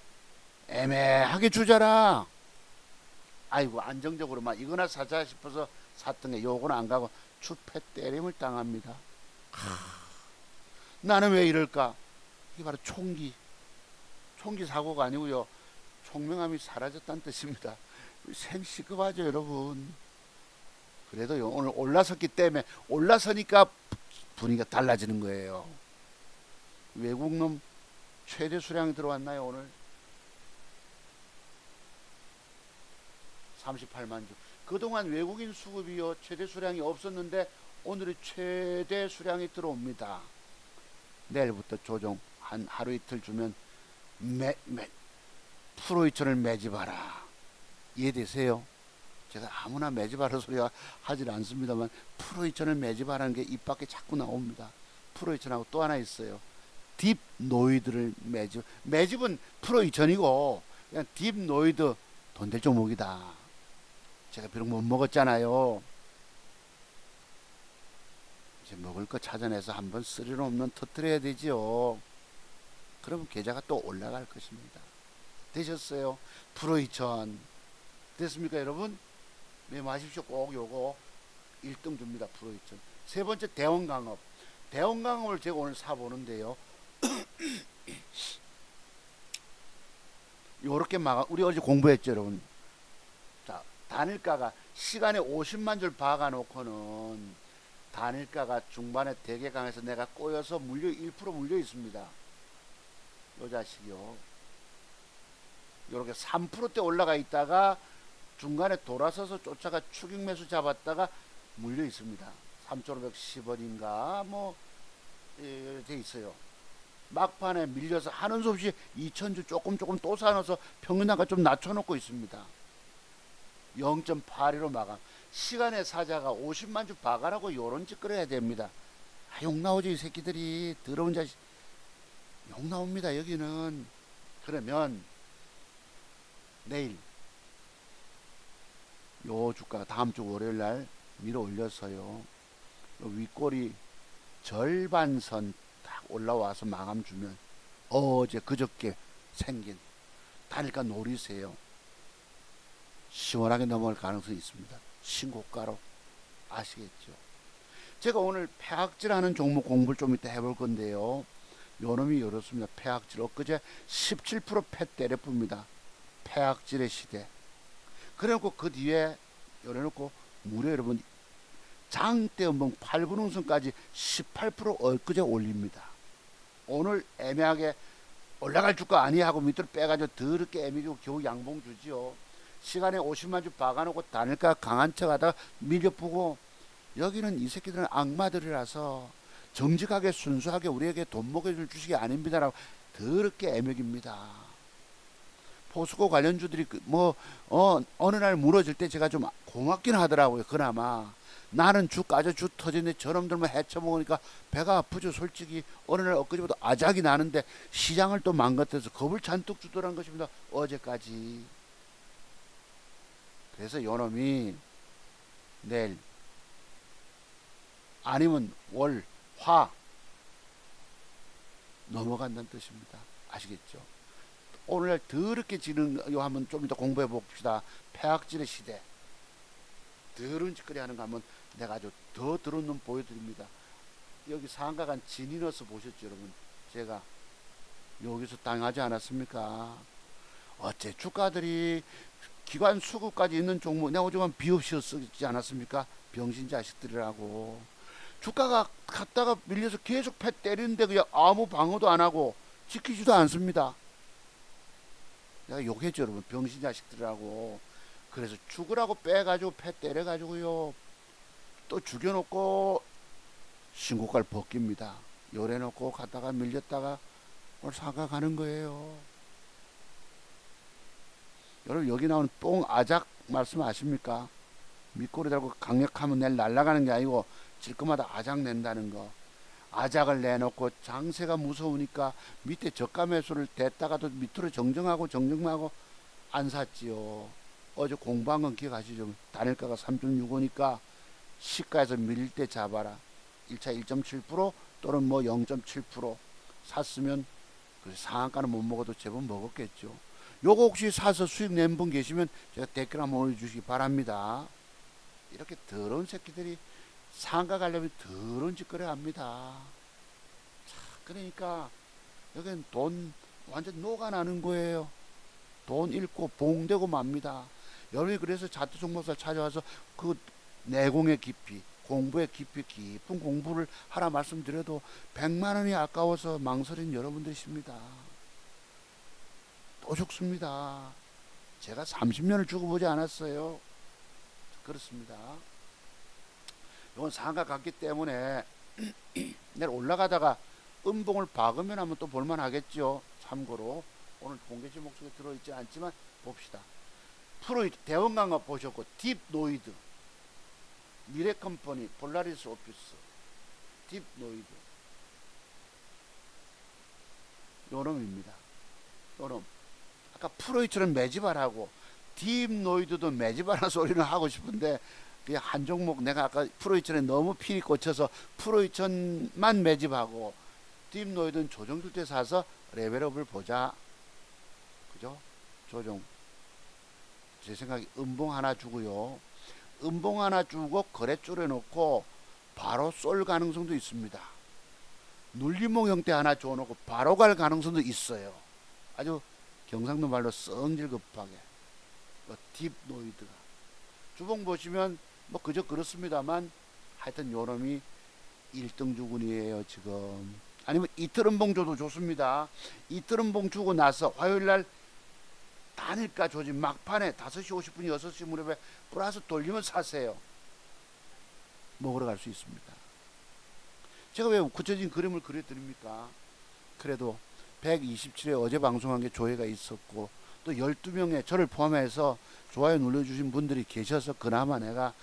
애매하게 주잖아. 아이고 안정적으로 막 이거나 사자 싶어서 샀던 게 요거는 안 가고 추패 때림을 당합니다. 나는 왜 이럴까? 이게 바로 총기 사고가 아니고요. 총명함이 사라졌다는 뜻입니다. 생시급하죠 여러분. 그래도 오늘 올라섰기 때문에 올라서니까 분위기가 달라지는 거예요. 외국놈 최대 수량이 들어왔나요 오늘? 38만 주. 그동안 외국인 수급이요 최대 수량이 없었는데 오늘이 최대 수량이 들어옵니다. 내일부터 조정 한 하루 이틀 주면 프로2000을 매집하라. 이해되세요? 제가 아무나 매집하라 소리 하질 않습니다만 프로2000을 매집하라는 게 입 밖에 자꾸 나옵니다. 프로2000하고 또 하나 있어요. 딥노이드를 매집은 프로2000이고 그냥 딥노이드 돈 될 종목이다. 제가 비록 못 먹었잖아요. 이제 먹을 거 찾아내서 한번 스릴 없는 터뜨려야 되지요. 그러면 계좌가 또 올라갈 것입니다. 되셨어요? 프로2000 됐습니까 여러분? 메모하십시오. 꼭 요거 1등 줍니다. 프로2000. 세 번째 대원강업을 제가 오늘 사보는데요. 요렇게 우리 어제 공부했죠 여러분. 자, 단일가가 시간에 50만 줄 박아놓고는 단일가가 중반에 되게 강해서 내가 꼬여서 1% 물려 있습니다. 요 자식이요. 이렇게 3%대 올라가 있다가 중간에 돌아서서 쫓아가 추격 매수 잡았다가 물려 있습니다. 3,510원인가 뭐 돼 있어요. 막판에 밀려서 하는 수 없이 2,000주 조금 또 사놓아서 평균단가 좀 낮춰놓고 있습니다. 0.82로 마감. 시간의 사자가 50만 주 박아라고 요런 짓 끌어야 됩니다. 욕 나오죠 이 새끼들이. 더러운 자식. 욕 나옵니다 여기는. 그러면 내일 요 주가가 다음 주 월요일날 밀어 올려서요 윗꼬리 절반선 딱 올라와서 마감 주면 어제 그저께 생긴 단일가 노리세요. 시원하게 넘어갈 가능성이 있습니다. 신고가로. 아시겠죠? 제가 오늘 폐악질하는 종목 공부를 좀 이따 해볼 건데요. 요놈이 이렇습니다. 폐악질 엊그제 17%패 때려쁩니다. 폐악질의 시대. 그래놓고 그 뒤에 요래놓고 무려 여러분 장대 음봉 8근홍선까지 18% 엊그제 올립니다. 오늘 애매하게 올라갈 주가 아니 하고 밑으로 빼가지고 더럽게 애매하고 겨우 양봉 주지요. 시간에 50만 주 박아놓고 단일가 강한 척 하다가 밀려보고 여기는 이 새끼들은 악마들이라서 정직하게 순수하게 우리에게 돈 먹여줄 주식이 아닙니다라고 더럽게 애매깁니다. 포스코 관련주들이 어느 날 무너질 때 제가 좀 고맙긴 하더라고요. 그나마 나는 주 까져 주 터지는데 저놈들만 헤쳐먹으니까 배가 아프죠. 솔직히 어느 날 엊그제보다 아작이 나는데 시장을 또 망가뜨려서 겁을 잔뜩 주더란 것입니다. 어제까지. 그래서 요놈이 내일 아니면 월, 화 넘어간다는 뜻입니다. 아시겠죠? 오늘날 더럽게 지는 요 한번 좀 이따 공부해 봅시다. 폐악질의 시대. 더러운 짓거리 하는 거 한번 내가 아주 더 더러운 놈 보여드립니다. 여기 상가간 진이너스 보셨죠 여러분? 제가 여기서 당하지 않았습니까? 어째 주가들이 기관 수급까지 있는 종목 내가 오죽하면 비없이 쓰지 않았습니까? 병신 자식들이라고. 주가가 갔다가 밀려서 계속 패 때리는데 그냥 아무 방어도 안 하고 지키지도 않습니다. 내가 욕했죠 여러분. 병신 자식들이라고. 그래서 죽으라고 빼가지고 패 때려가지고요 또 죽여놓고 신고가를 벗깁니다. 요래놓고 갔다가 밀렸다가 오늘 사가 가는 거예요. 여러분 여기 나오는 뽕 아작 말씀 아십니까? 밑꼬리 달고 강력하면 내일 날아가는 게 아니고 질 거마다 아작 낸다는 거. 아작을 내놓고 장세가 무서우니까 밑에 저가 매수를 댔다가도 밑으로 정정하고 안 샀지요. 어제 공부한 건 기억하시죠? 단일가가 3.65니까 시가에서 밀릴 때 잡아라. 1차 1.7% 또는 뭐 0.7% 샀으면 상한가는 못 먹어도 제법 먹었겠죠. 요거 혹시 사서 수익 낸 분 계시면 제가 댓글 한번 올려주시기 바랍니다. 이렇게 더러운 새끼들이 상가 가려면 더러운 짓거리 합니다. 자, 그러니까 여기는 돈 완전 녹아나는 거예요. 돈 잃고 봉되고 맙니다. 여러분이 그래서 자투 종목사 찾아와서 그 내공의 깊이, 공부의 깊은 공부를 하라 말씀드려도 100만 원이 아까워서 망설인 여러분들이십니다. 또 죽습니다. 제가 30년을 죽어보지 않았어요. 그렇습니다. 이건 상가 갔기 때문에 내일 올라가다가 음봉을 박으면 한번 또 볼만 하겠죠. 참고로 오늘 공개지 목록에 들어있지 않지만 봅시다. 프로이트 대원강업 보셨고 딥노이드 미래컴퍼니 볼라리스 오피스 딥노이드 요놈입니다. 요놈 아까 프로이트는 매집하라고 딥노이드도 매집하라는 소리는 하고 싶은데 그냥 한 종목 내가 아까 프로이천에 너무 필이 꽂혀서 프로이천만 매집하고 딥노이드는 조정줄 때 사서 레벨업을 보자. 그죠? 조정 제 생각에 음봉 하나 주고요. 음봉 하나 주고 거래 줄여놓고 바로 쏠 가능성도 있습니다. 눌림목 형태 하나 줘놓고 바로 갈 가능성도 있어요. 아주 경상도 말로 성질급하게 딥노이드가 주봉 보시면 뭐 그저 그렇습니다만 하여튼 요놈이 1등 주군이에요 지금. 아니면 이틀 음봉 줘도 좋습니다. 이틀 음봉 주고 나서 화요일날 단일가 조짐 막판에 5시 50분 6시 무렵에 플러스 돌리면 사세요. 먹으러 갈 수 있습니다. 제가 왜 구체적인 그림을 그려드립니까? 그래도 127회 어제 방송한 게 조회가 있었고 또 12명의 저를 포함해서 좋아요 눌러주신 분들이 계셔서 그나마 내가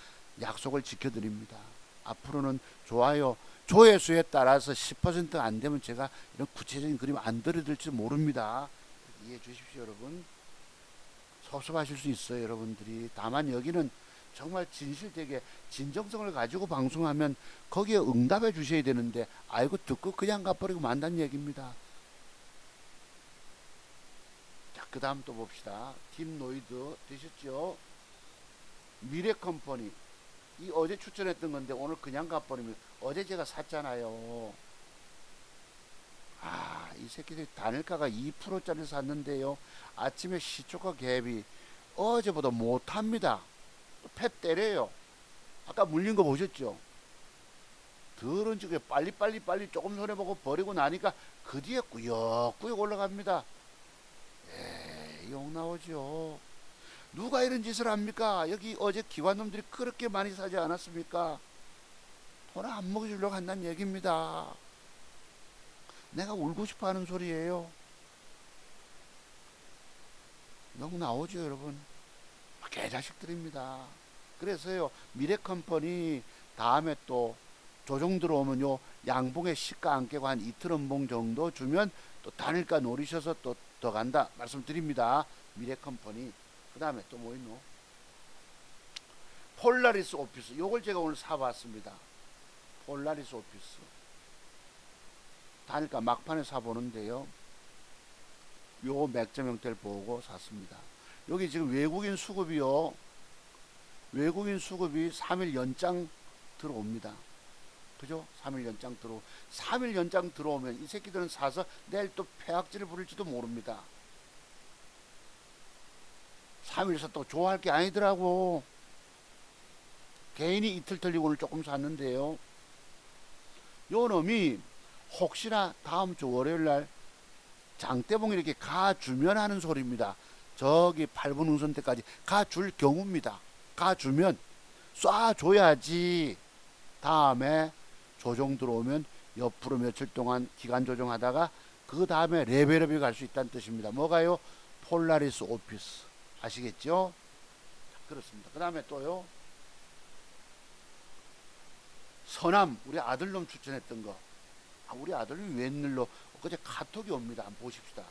약속을 지켜드립니다. 앞으로는 좋아요 조회수에 따라서 10% 안 되면 제가 이런 구체적인 그림 안 들어드릴지 모릅니다. 이해해 주십시오 여러분. 섭섭하실 수 있어요 여러분들이. 다만 여기는 정말 진실되게 진정성을 가지고 방송하면 거기에 응답해 주셔야 되는데 아이고 듣고 그냥 가버리고 만단 얘기입니다. 자, 그 다음 또 봅시다. 팀 노이드 되셨죠? 미래컴퍼니 이 어제 추천했던 건데 오늘 그냥 가버리면 어제 제가 샀잖아요. 이 새끼들이 단일가가 2%짜리 샀는데요. 아침에 시초가 갭이 어제보다 못합니다. 팻 때려요. 아까 물린 거 보셨죠? 더러운 쪽에 빨리 조금 손해보고 버리고 나니까 그 뒤에 꾸역꾸역 올라갑니다. 욕 나오죠. 누가 이런 짓을 합니까? 여기 어제 기관놈들이 그렇게 많이 사지 않았습니까? 돈 안 먹여주려고 한다는 얘기입니다. 내가 울고 싶어 하는 소리예요. 욕 나오죠, 여러분. 개자식들입니다. 그래서요, 미래컴퍼니 다음에 또 조정 들어오면요, 양봉의 시가 안 깨고 한 이틀 연봉 정도 주면 또 단일가 노리셔서 또 더 간다 말씀드립니다. 미래컴퍼니. 그 다음에 또 뭐 있노? 폴라리스 오피스. 요걸 제가 오늘 사봤습니다. 폴라리스 오피스. 단일가 막판에 사보는데요. 요 맥점 형태를 보고 샀습니다. 여기 지금 외국인 수급이요. 외국인 수급이 3일 연장 들어옵니다. 그죠? 3일 연장 3일 연장 들어오면 이 새끼들은 사서 내일 또 폐악질을 부릴지도 모릅니다. 3일에서 또 좋아할 게 아니더라고. 개인이 이틀 틀리고 오늘 조금 샀는데요. 요 놈이 혹시나 다음 주 월요일 날 장대봉 이렇게 가주면 하는 소리입니다. 저기 8분 응선 때까지 가줄 경우입니다. 가주면 쏴줘야지 다음에 조정 들어오면 옆으로 며칠 동안 기간 조정하다가 그 다음에 레벨업이 갈 수 있다는 뜻입니다. 뭐가요? 폴라리스 오피스. 아시겠죠? 그렇습니다. 그 다음에 또요. 서남 우리 아들놈 추천했던 거. 우리 아들이 웬일로 어제 카톡이 옵니다. 한번 보십시다.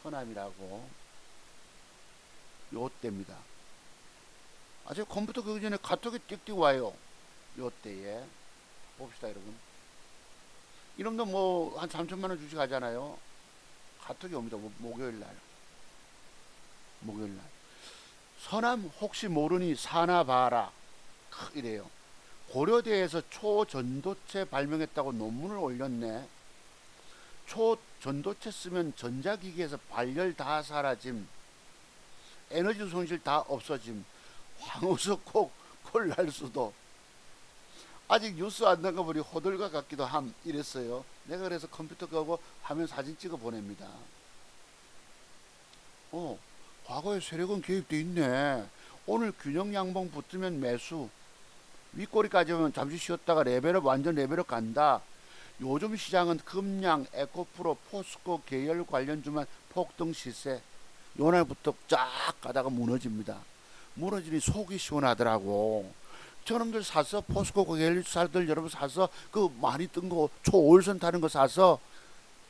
서남이라고 요때입니다. 제 컴퓨터 끄기 전에 카톡이 띡띡 와요. 요때에 봅시다 여러분. 이놈도 뭐 한 3천만원 주식 하잖아요. 카톡이 옵니다. 목요일날 서남 혹시 모르니 사나 봐라 이래요. 고려대에서 초전도체 발명했다고 논문을 올렸네. 초전도체 쓰면 전자기기에서 발열 다 사라짐, 에너지 손실 다 없어짐, 황우석 꼭 콜날 수도. 아직 뉴스 안 나가 보니 호들갑 같기도 함 이랬어요. 내가 그래서 컴퓨터 끄고 화면 사진 찍어 보냅니다. 과거에 세력은 개입돼 있네. 오늘 균형 양봉 붙으면 매수, 윗꼬리까지 오면 잠시 쉬었다가 레벨업 완전 레벨업 간다. 요즘 시장은 금양, 에코프로, 포스코 계열 관련주만 폭등 시세. 요날부터 쫙 가다가 무너집니다. 무너지니 속이 시원하더라고. 저놈들 사서 포스코 계열사들 여러분 사서 그 많이 뜬 거 초월선 타는 거 사서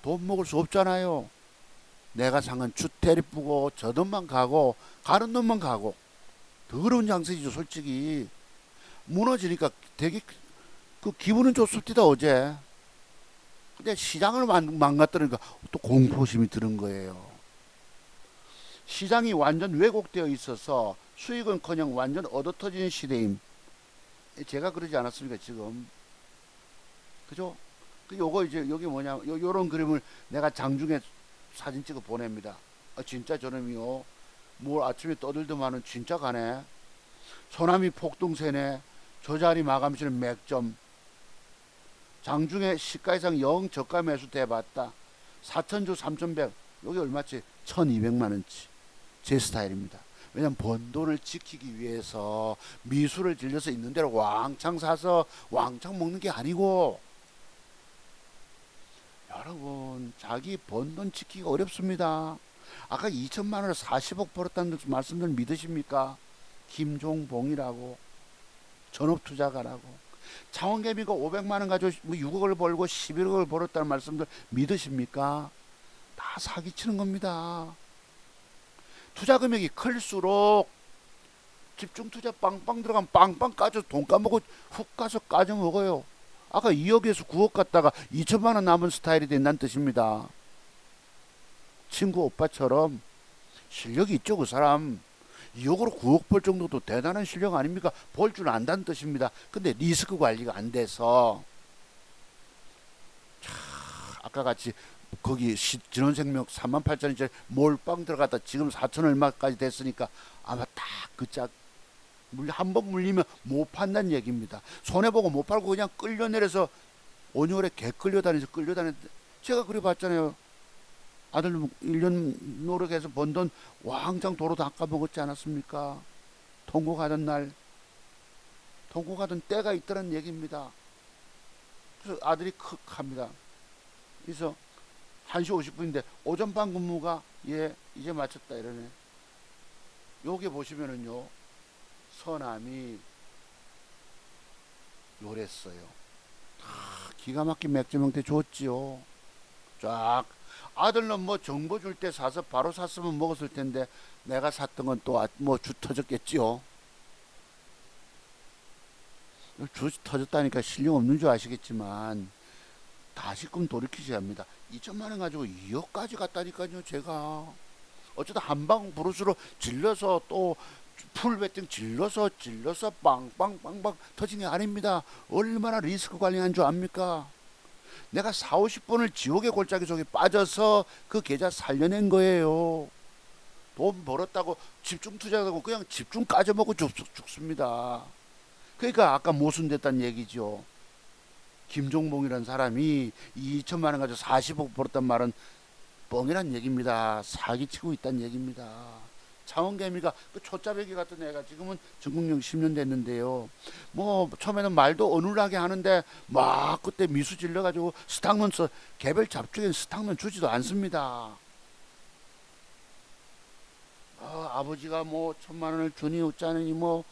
돈 먹을 수 없잖아요. 내가 상은 주택이 뿌고 저 돈만 가고 가는 놈만 가고 더러운 장세지죠. 솔직히 무너지니까 되게 그 기분은 좋습니다. 어제 근데 시장을 망가뜨리니까 또 공포심이 드는 거예요. 시장이 완전 왜곡되어 있어서 수익은커녕 완전 얻어터지는 시대임. 제가 그러지 않았습니까 지금? 그죠? 요거 이제 여기 뭐냐 요런 그림을 내가 장중에 사진 찍어 보냅니다. 진짜 저놈이요. 뭘 아침에 떠들더만은 진짜 가네. 소나미 폭등세네. 저 자리 마감시는 맥점. 장중에 시가 이상 영 저가 매수 대봤다. 4천주 3,100. 여기 얼마치? 1,200만원치. 제 스타일입니다. 왜냐면 번 돈을 지키기 위해서 미수를 질려서 있는 대로 왕창 사서 왕창 먹는 게 아니고, 여러분 자기 번 돈 지키기가 어렵습니다. 아까 2천만 원을 40억 벌었다는 말씀들 믿으십니까? 김종봉이라고 전업투자가라고 창원개미가 500만 원 가지고 6억을 벌고 11억을 벌었다는 말씀들 믿으십니까? 다 사기치는 겁니다. 투자 금액이 클수록 집중 투자 빵빵 들어가면 빵빵 까져 돈 까먹고 훅 가서 까져 먹어요. 아까 2억에서 9억 갔다가 2천만 원 남은 스타일이 된다는 뜻입니다. 친구 오빠처럼 실력이 있죠, 그 사람. 2억으로 9억 벌 정도도 대단한 실력 아닙니까? 벌 줄 안다는 뜻입니다. 근데 리스크 관리가 안 돼서 아까 같이 거기 진원생명 3만 8천원짜리 몰빵 들어갔다 지금 4천 얼마까지 됐으니까 아마 딱 그 짝 한 번 물리면 못 판다는 얘기입니다. 손해보고 못 팔고 그냥 끌려내려서 5개월에 개 끌려다니면서 끌려다녔는데 제가 그래 봤잖아요. 아들 1년 노력해서 번 돈 왕창 도로 다 깎아먹었지 않았습니까? 통고 가던 날 통고 가던 때가 있더란 얘기입니다. 그래서 아들이 크 합니다. 그래서 1시 50분인데 오전반 근무가 예 이제 마쳤다 이러네. 여기 보시면은요 서남이 요랬어요. 기가 막힌 맥주 명태 줬지요. 쫙 아들은 뭐 정보 줄 때 사서 바로 샀으면 먹었을 텐데 내가 샀던 건 또 뭐 주 터졌겠지요. 주 터졌다니까 실력 없는 줄 아시겠지만 다시금 돌이키셔야 합니다. 2천만 원 가지고 2억까지 갔다니까요. 제가 어쩌다 한방 브루스로 질러서 또 풀배팅 질러서 빵빵빵빵 터진 게 아닙니다. 얼마나 리스크 관리한 줄 압니까? 내가 4, 50번을 지옥의 골짜기 속에 빠져서 그 계좌 살려낸 거예요. 돈 벌었다고 집중 투자하고 그냥 집중 까져먹고 죽습니다. 그러니까 아까 모순됐다는 얘기죠. 김종봉이라는 사람이 2천만 원 가지고 40억 벌었단 말은 뻥이란 얘기입니다. 사기치고 있다는 얘기입니다. 차원개미가 그 초짜배기 같은 애가 지금은 전국령 10년 됐는데요. 뭐 처음에는 말도 어눌하게 하는데 막 그때 미수 질러가지고 스탁면 써 개별 잡축엔 스탁면 주지도 않습니다. 아버지가 뭐 1,000만 원을 주니 어쩌니 뭐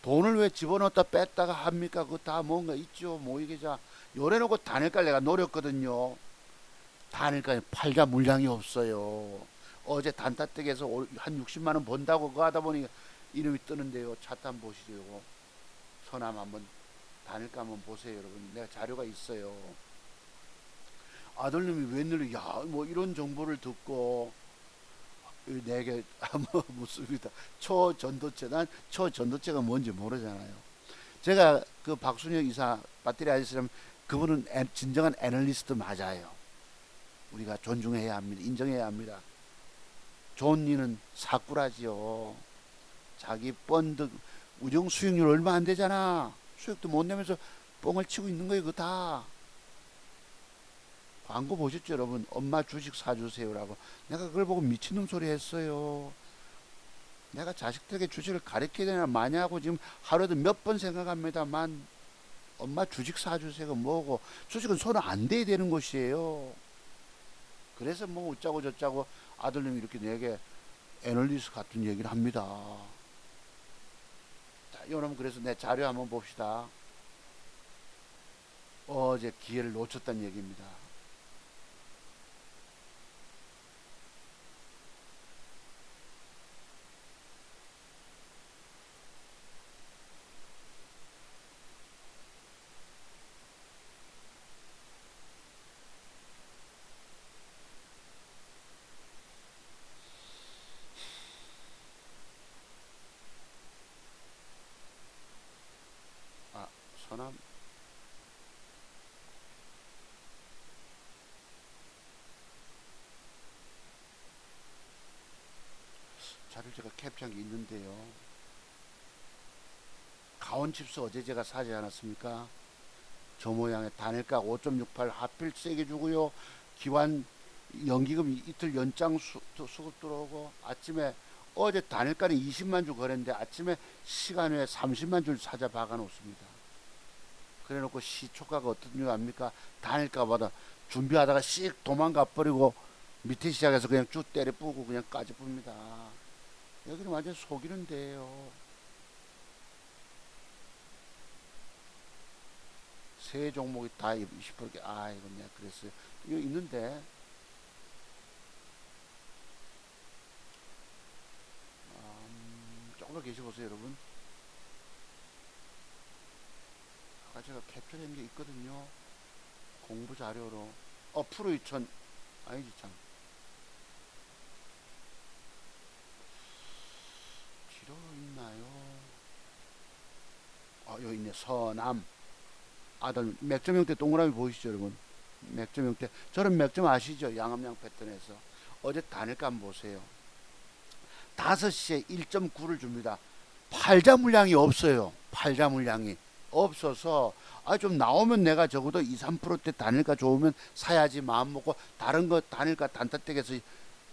돈을 왜 집어넣었다 뺐다가 합니까? 그거 다 뭔가 있죠. 모의계좌 요래놓고 단일가 내가 노렸거든요. 단일가 팔자 물량이 없어요. 어제 단타댁에서 한 60만 원 번다고 그거 하다 보니 이름이 뜨는데요. 차트 한번 보시죠. 요거. 서남 한번 단일가 한번 보세요, 여러분. 내가 자료가 있어요. 아들님이 웬일로 야뭐 이런 정보를 듣고 내게 뭐 묻습니다. 초전도체 난 초전도체가 뭔지 모르잖아요. 제가 그 박순혁 이사 배터리 아저씨라면 그분은 진정한 애널리스트 맞아요. 우리가 존중해야 합니다. 인정해야 합니다. 존니는 사꾸라지요. 자기 펀드 우정 수익률 얼마 안 되잖아. 수익도 못 내면서 뻥을 치고 있는 거예요. 그거 다. 광고 보셨죠 여러분? 엄마 주식 사주세요라고. 내가 그걸 보고 미친놈 소리 했어요. 내가 자식들에게 주식을 가르쳐야 되나 마냐 하고 지금 하루에도 몇 번 생각합니다만 엄마 주식 사주세요가 뭐고 주식은 손을 안 대야 되는 것이에요. 그래서 뭐 어쩌고 저쩌고 아들님이 이렇게 내게 애널리스트 같은 얘기를 합니다. 자, 여러분 그래서 내 자료 한번 봅시다. 어제 기회를 놓쳤다는 얘기입니다. 아, 서남 자료 제가 캡처한 게 있는데요. 가온칩스 어제 제가 사지 않았습니까? 저 모양의 단일가 5.68 하필 세게 주고요. 기관 연기금 이틀 연장 수급 들어오고 아침에 어제 단일가는 20만 주 거래인데 아침에 시간 외에 30만 줄 사자 박아 놓습니다. 그래 놓고 시초가가 어떤 줄 압니까? 단일가보다 준비하다가 씩 도망가 버리고 밑에 시작해서 그냥 쭉 때려 뿌고 그냥 까지 뿝니다. 여기는 완전 속이는 데예요. 세 종목이 다 20%게 이거 내가 그랬어요. 이거 있는데 조금 계셔보세요 여러분. 아까 제가 캡처된 게 있거든요. 공부 자료로 프로 2000 아니지 참 뒤로 있나요? 여기 있네. 서남 아들 맥점 형태 동그라미 보이시죠 여러분? 맥점 형태. 저런 맥점 아시죠? 양함양 패턴에서 어제 단일가 한번 보세요. 5시에 1.9를 줍니다. 팔자 물량이 없어요. 팔자 물량이 없어서 좀 나오면 내가 적어도 2, 3%대 단일가 좋으면 사야지 마음 먹고 다른 거 단일가 단타택에서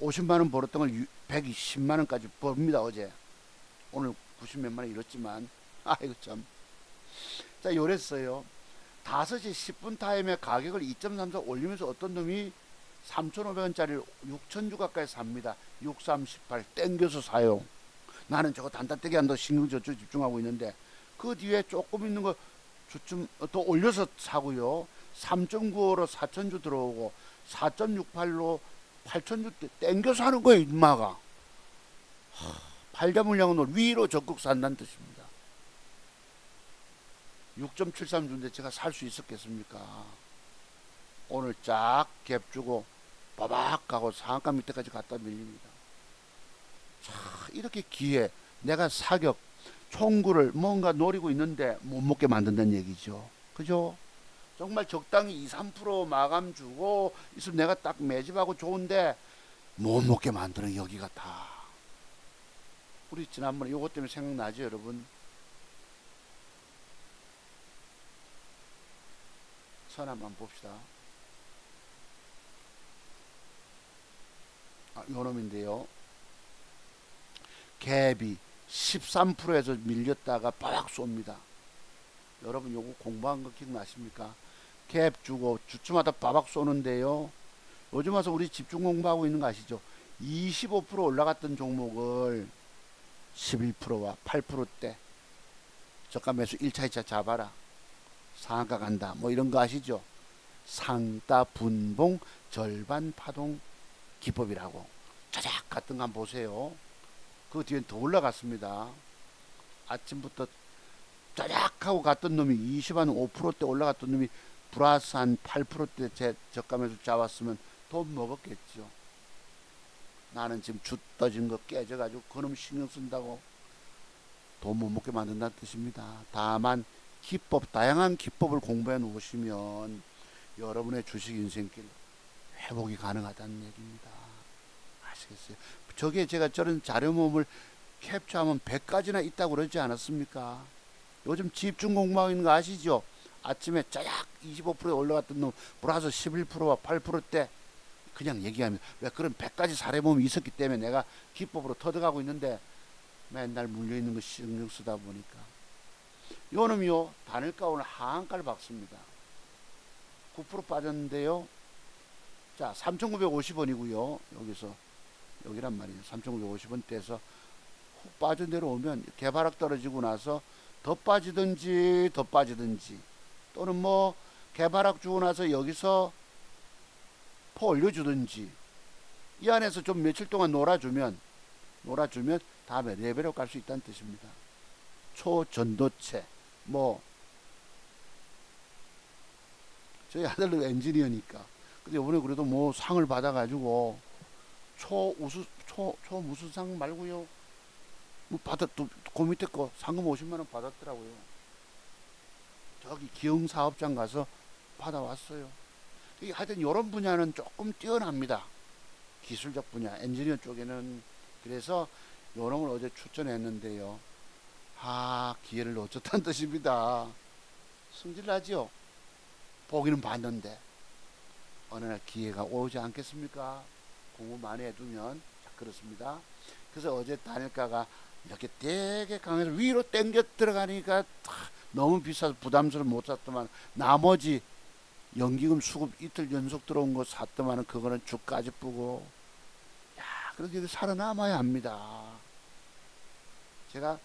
50만원 벌었던 걸 120만원까지 벌입니다. 어제 오늘 90몇만원 잃었지만 아이고 참. 자 요랬어요. 5시 10분 타임에 가격을 2.34 올리면서 어떤 놈이 3,500원짜리를 6,000주 가까이 삽니다. 6318 땡겨서 사요. 나는 저거 단단떼기 한다 신경 저쪽 집중하고 있는데 그 뒤에 조금 있는 거 주쯤 더 올려서 사고요. 3.95로 4,000주 들어오고 4.68로 8,000주 땡겨서 하는 거예요. 인마가. 팔자 물량은 위로 적극 산다는 뜻입니다. 6.73주인데 제가 살 수 있었겠습니까? 오늘 쫙 갭 주고 바박 가고 상한가 밑에까지 갖다 밀립니다. 자, 이렇게 기회, 내가 사격, 총구를 뭔가 노리고 있는데 못 먹게 만든다는 얘기죠. 그죠? 정말 적당히 2, 3% 마감 주고 있으면 내가 딱 매집하고 좋은데 못 먹게 만드는 여기가 다. 우리 지난번에 요것 때문에 생각나죠 여러분? 선 한번 봅시다. 요놈인데요. 갭이 13%에서 밀렸다가 빠박 쏩니다. 여러분 요거 공부한 거 기억나십니까? 갭 주고 주주마다 빠박 쏘는데요. 요즘 와서 우리 집중 공부하고 있는 거 아시죠? 25% 올라갔던 종목을 11%와 8%대 저가 매수 1차 2차 잡아라. 상한가 간다. 뭐 이런 거 아시죠? 상따 분봉 절반 파동 기법이라고. 짜작 갔던 거 한번 보세요. 그 뒤엔 더 올라갔습니다. 아침부터 짜작 하고 갔던 놈이 20한 5%대 올라갔던 놈이 플러스 한 8%대 제 저가매수 잡았으면 돈 먹었겠죠. 나는 지금 주 떠진 거 깨져가지고 그놈 신경 쓴다고 돈 못 먹게 만든다는 뜻입니다. 다만 기법, 다양한 기법을 공부해 놓으시면 여러분의 주식 인생길 회복이 가능하다는 얘기입니다. 아시겠어요? 저게 제가 저런 자료 모음을 캡처하면 100가지나 있다고 그러지 않았습니까? 요즘 집중 공부하고 있는 거 아시죠? 아침에 짜약 25%에 올라갔던 놈 플러스 11%와 8%대 그냥 얘기하면 왜 그런 100가지 사례 모음이 있었기 때문에 내가 기법으로 터득하고 있는데 맨날 물려있는 거 신경 쓰다 보니까 요놈이요 단일가 오늘 하한가를 박습니다. 9% 빠졌는데요. 자 3,950원이고요. 여기서 여기란 말이에요. 3,950원대에서 훅 빠져 내려오면 개발학 떨어지고 나서 더 빠지든지 또는 뭐 개발학 주고 나서 여기서 포 올려주든지 이 안에서 좀 며칠 동안 놀아주면 다음에 레벨업 갈 수 있다는 뜻입니다. 초전도체 뭐 저희 아들도 엔지니어니까 근데 이번에 그래도 뭐 상을 받아가지고 초 무슨 상 말고요 뭐 그 밑에 거 상금 50만원 받았더라고요. 저기 기흥사업장 가서 받아왔어요. 하여튼 이런 분야는 조금 뛰어납니다. 기술적 분야 엔지니어 쪽에는. 그래서 이런 걸 어제 추천했는데요. 기회를 놓쳤다는 뜻입니다. 승질나죠? 보기는 봤는데 어느 날 기회가 오지 않겠습니까? 공부 많이 해두면. 자, 그렇습니다. 그래서 어제 단일가가 이렇게 되게 강해서 위로 땡겨 들어가니까 너무 비싸서 부담스러워 못 샀더만 나머지 연기금 수급 이틀 연속 들어온 거 샀더만 그거는 주까지 뿌고 그래도 살아남아야 합니다. 제가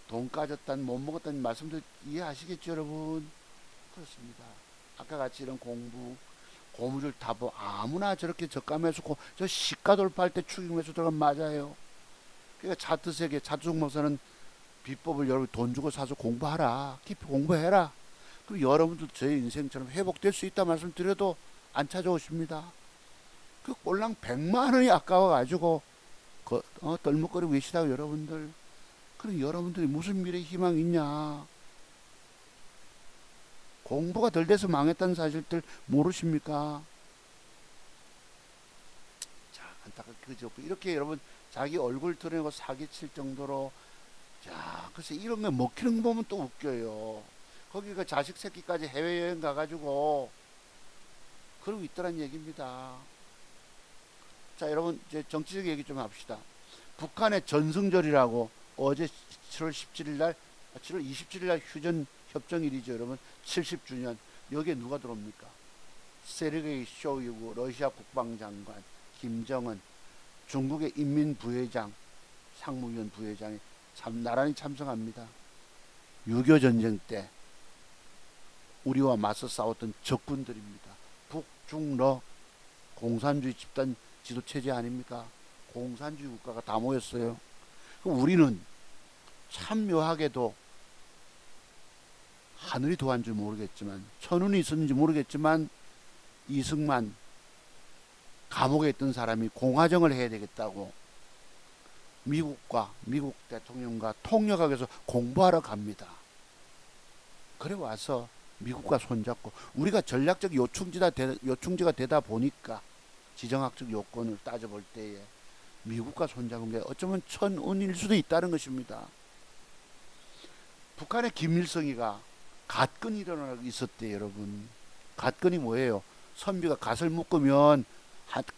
돈 까졌다는 못 먹었다는 말씀들 이해하시겠죠 여러분? 그렇습니다. 아까 같이 이런 고무줄 타보 아무나 저렇게 저가 매수 저 시가 돌파할 때 추격 매수 들어가면 맞아요. 그러니까 차트 세계 차트 종목사는 비법을 여러분 돈 주고 사서 공부하라. 깊이 공부해라. 그럼 여러분도 저의 인생처럼 회복될 수 있다 말씀드려도 안 찾아오십니다. 그 꼴랑 100만 원이 아까워가지고 떨먹거리고 계시다고 여러분들. 그럼 여러분들이 무슨 미래 희망이 있냐. 공부가 덜 돼서 망했다는 사실들 모르십니까? 자, 안타깝게 그죠. 이렇게 여러분 자기 얼굴 드러내고 사기칠 정도로, 자, 글쎄 이런 거 먹히는 거 보면 또 웃겨요. 거기 그 자식 새끼까지 해외여행 가가지고 그러고 있더란 얘기입니다. 자, 여러분 이제 정치적 얘기 좀 합시다. 북한의 전승절이라고 어제 7월 17일 날, 7월 27일 날 휴전 협정일이죠, 여러분. 70주년. 여기에 누가 들어옵니까? 세르게이 쇼이구 러시아 국방장관, 김정은, 중국의 인민부회장, 상무위원 부회장이 나란히 참석합니다. 6.25 전쟁 때 우리와 맞서 싸웠던 적군들입니다. 북중러 공산주의 집단 지도체제 아닙니까? 공산주의 국가가 다 모였어요. 우리는 참 묘하게도 하늘이 도와준 줄 모르겠지만, 천운이 있었는지 모르겠지만, 이승만 감옥에 있던 사람이 공화정을 해야 되겠다고 미국 대통령과 통역하기 위해서 공부하러 갑니다. 그래 와서 미국과 손잡고, 우리가 전략적 요충지가 되다 보니까 지정학적 요건을 따져볼 때에 미국과 손잡은 게 어쩌면 천운일 수도 있다는 것입니다. 북한의 김일성이가 갓건이 일어나고 있었대, 여러분. 갓건이 뭐예요? 선비가 갓을 묶으면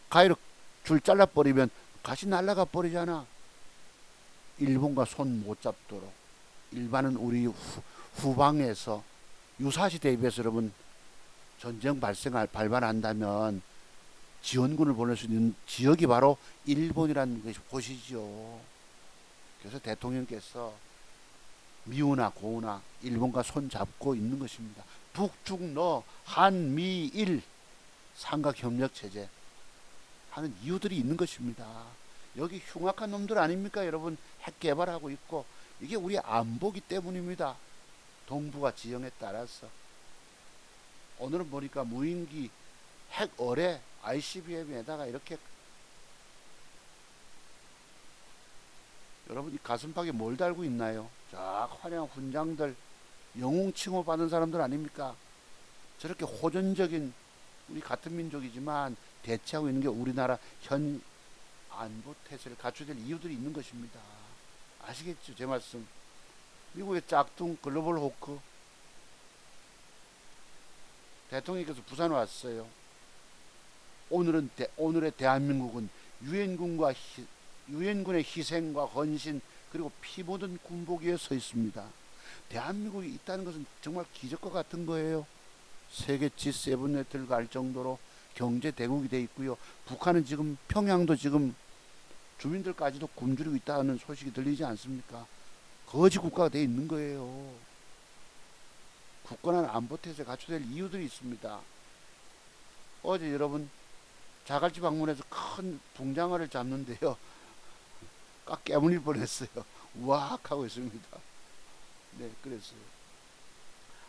가위로 줄 잘라버리면 갓이 날아가 버리잖아. 일본과 손 못 잡도록 일반은 우리 후방에서 유사시 대비해서 여러분 전쟁 발발한다면 지원군을 보낼 수 있는 지역이 바로 일본이라는 것이 곳이죠. 그래서 대통령께서 미우나 고우나 일본과 손 잡고 있는 것입니다. 북중러 한미일 삼각협력체제 하는 이유들이 있는 것입니다. 여기 흉악한 놈들 아닙니까? 여러분 핵 개발하고 있고, 이게 우리 안보기 때문입니다. 동북아 지형에 따라서. 오늘은 보니까 무인기 핵 어뢰 ICBM에다가 이렇게, 여러분 이 가슴팍에 뭘 달고 있나요? 자, 화려한 훈장들, 영웅 칭호 받은 사람들 아닙니까? 저렇게 호전적인, 우리 같은 민족이지만 대치하고 있는 게 우리나라 현 안보 태세를 갖춰야 될 이유들이 있는 것입니다. 아시겠죠? 제 말씀. 미국의 짝퉁 글로벌 호크 대통령께서 부산 왔어요. 오늘의 대한민국은 유엔군의 희생과 헌신, 그리고 피 묻은 군복 위에 서 있습니다. 대한민국이 있다는 것은 정말 기적과 같은 거예요. 세계 G7 네트를 갈 정도로 경제 대국이 돼 있고요. 북한은 지금 평양도 지금 주민들까지도 굶주리고 있다는 소식이 들리지 않습니까? 거지 국가가 돼 있는 거예요. 굳건한 안보 태세 갖춰야 될 이유들이 있습니다. 어제 여러분 자갈치 방문해서 큰 붕장어를 잡는데요. 꽉 깨물릴 뻔했어요. 우악 하고 있습니다. 네, 그랬어요.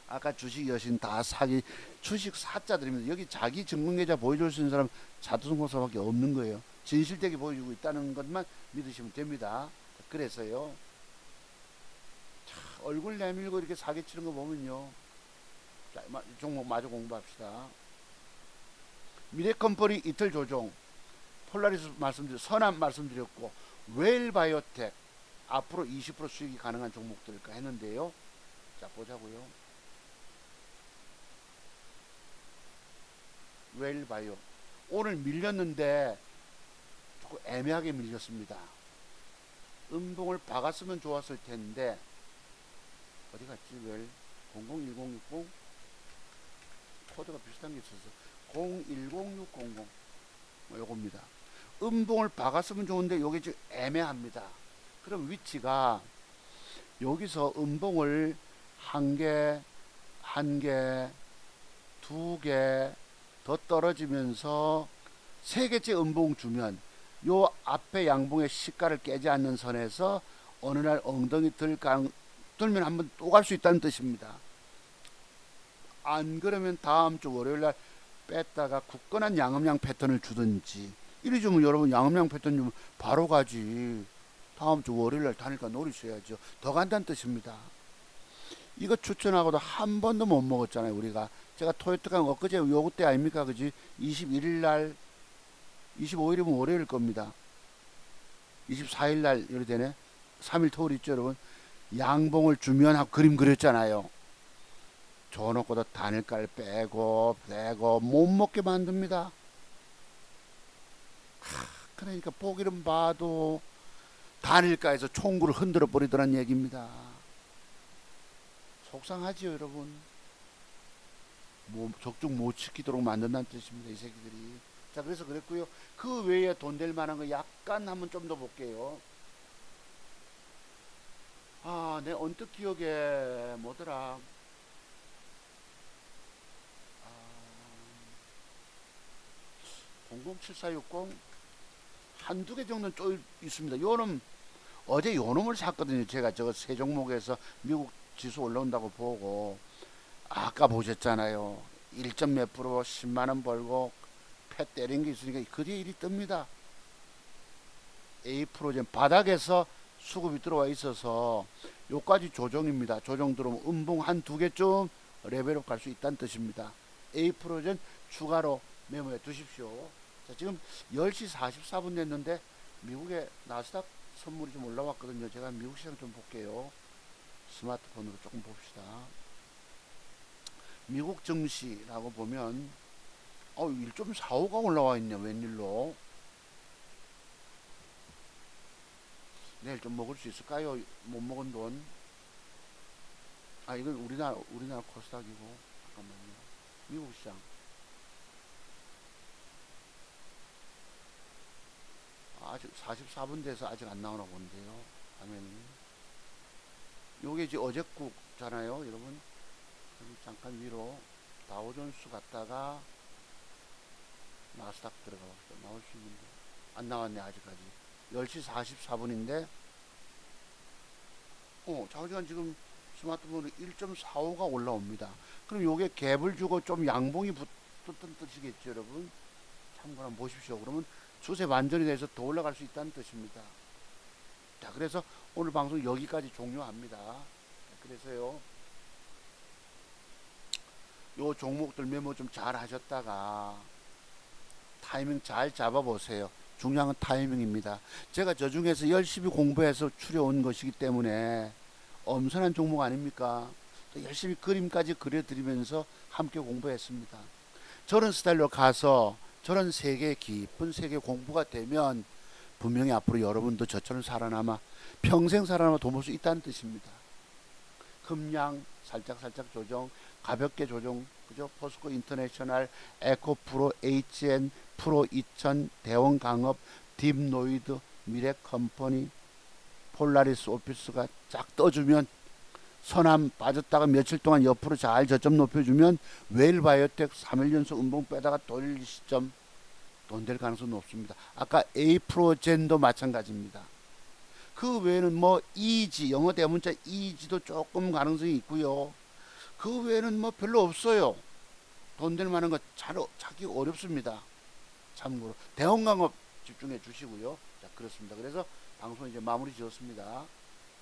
아까 주식 여신 다 사기, 주식 사자들입니다. 여기 자기 증명계좌 보여줄 수 있는 사람 자두성공사밖에 없는 거예요. 진실되게 보여주고 있다는 것만 믿으시면 됩니다. 그래서요, 자, 얼굴 내밀고 이렇게 사기치는 거 보면요, 자, 종목 마저 공부합시다. 미래컴퍼니 이틀 조종, 폴라리스 선암 말씀드렸고, 웰바이오텍 앞으로 20% 수익이 가능한 종목들일까 했는데요. 자, 보자고요. 웰바이오 오늘 밀렸는데 조금 애매하게 밀렸습니다. 음봉을 박았으면 좋았을 텐데, 어디 갔지? 웰 001060 코드가 비슷한 게 있어서 010600 뭐 요겁니다. 음봉을 박았으면 좋은데 요게 지금 애매합니다. 그럼 위치가 여기서 음봉을 한 개, 두 개 더 떨어지면서 세 개째 음봉 주면 요 앞에 양봉의 시가를 깨지 않는 선에서 어느 날 엉덩이 들면 한번 또 갈 수 있다는 뜻입니다. 안 그러면 다음 주 월요일 날 뺐다가 굳건한 양음양 패턴을 주든지 이리 주면 여러분 양음양 패턴 주면 바로 가지. 다음 주 월요일 날 다니까 노리셔야죠. 더 간다는 뜻입니다. 이거 추천하고도 한 번도 못 먹었잖아요. 우리가 제가 토요일간 엊그제 요거 때 아닙니까? 그지? 21일 날 25일이면 월요일 겁니다. 24일 날 이렇게 되네. 3일 토요일 있죠 여러분. 양봉을 주면 하고 그림 그렸잖아요. 줘놓고도 단일가를 빼고 못 먹게 만듭니다. 그러니까 보기는 봐도 단일가에서 총구를 흔들어 버리더란 얘기입니다. 속상하지요 여러분. 적중 못 지키도록 만든다는 뜻입니다. 이 새끼들이. 자, 그래서 그랬고요. 그 외에 돈 될 만한 거 약간 한번 좀 더 볼게요. 내 언뜻 기억에 뭐더라. 007460 한두 개 정도는 좀 있습니다. 요놈 어제 요놈을 샀거든요. 제가 저거 세 종목에서 미국 지수 올라온다고 보고 아까 보셨잖아요. 1점 몇 프로 10만원 벌고 패 때린 게 있으니까 그 뒤에 일이 뜹니다. A 프로젠 바닥에서 수급이 들어와 있어서 요까지 조정입니다. 조정 들어오면 음봉 한 두 개쯤 레벨업 갈 수 있다는 뜻입니다. A 프로젠 추가로 메모해 두십시오. 자, 지금 10시 44분 됐는데 미국의 나스닥 선물이 좀 올라왔거든요. 제가 미국 시장 좀 볼게요. 스마트폰으로 조금 봅시다. 미국 증시라고 보면 1.45가 올라와 있네. 웬일로? 내일 좀 먹을 수 있을까요? 못 먹은 돈. 이건 우리나라 코스닥이고. 잠깐만요. 미국 시장. 아직 44분 돼서 아직 안 나오나 본데요. 화면이. 요게 이제 어제국잖아요, 여러분. 잠깐 위로 다우존스 갔다가 나스닥 들어가 봅시다. 나올 수 있는데 안 나왔네 아직까지. 10시 44분인데 좌우지간 지금 스마트폰으로 1.45가 올라옵니다. 그럼 요게 갭을 주고 좀 양봉이 붙었던 뜻이겠죠 여러분. 참고로 한번 보십시오. 그러면 추세 반전이 돼서 더 올라갈 수 있다는 뜻입니다. 자, 그래서 오늘 방송 여기까지 종료합니다. 그래서요, 요 종목들 메모 좀 잘 하셨다가 타이밍 잘 잡아보세요. 중요한 건 타이밍입니다. 제가 저 중에서 열심히 공부해서 추려온 것이기 때문에 엄선한 종목 아닙니까? 또 열심히 그림까지 그려드리면서 함께 공부했습니다. 저런 스타일로 가서 저런 세계, 깊은 세계 공부가 되면 분명히 앞으로 여러분도 저처럼 살아남아 평생 살아남아 돈 벌 수 있다는 뜻입니다. 금량 살짝 조정, 가볍게 조정, 그죠? 포스코 인터내셔널, 에코프로, HN, 프로 2000, 대원강업, 딥노이드, 미래컴퍼니, 폴라리스 오피스가 쫙 떠주면 선암 빠졌다가 며칠 동안 옆으로 잘 저점 높여주면 웰바이오텍 3일 연속 음봉 빼다가 돌릴 시점 돈 될 가능성이 높습니다. 아까 A 프로젠도 마찬가지입니다. 그 외에는 뭐 이지, 영어 대문자 이지도 조금 가능성이 있고요. 그 외에는 뭐 별로 없어요. 돈 될 만한 거 찾기 어렵습니다. 참고로 대형강업 집중해 주시고요. 자, 그렇습니다. 그래서 방송 이제 마무리 지었습니다.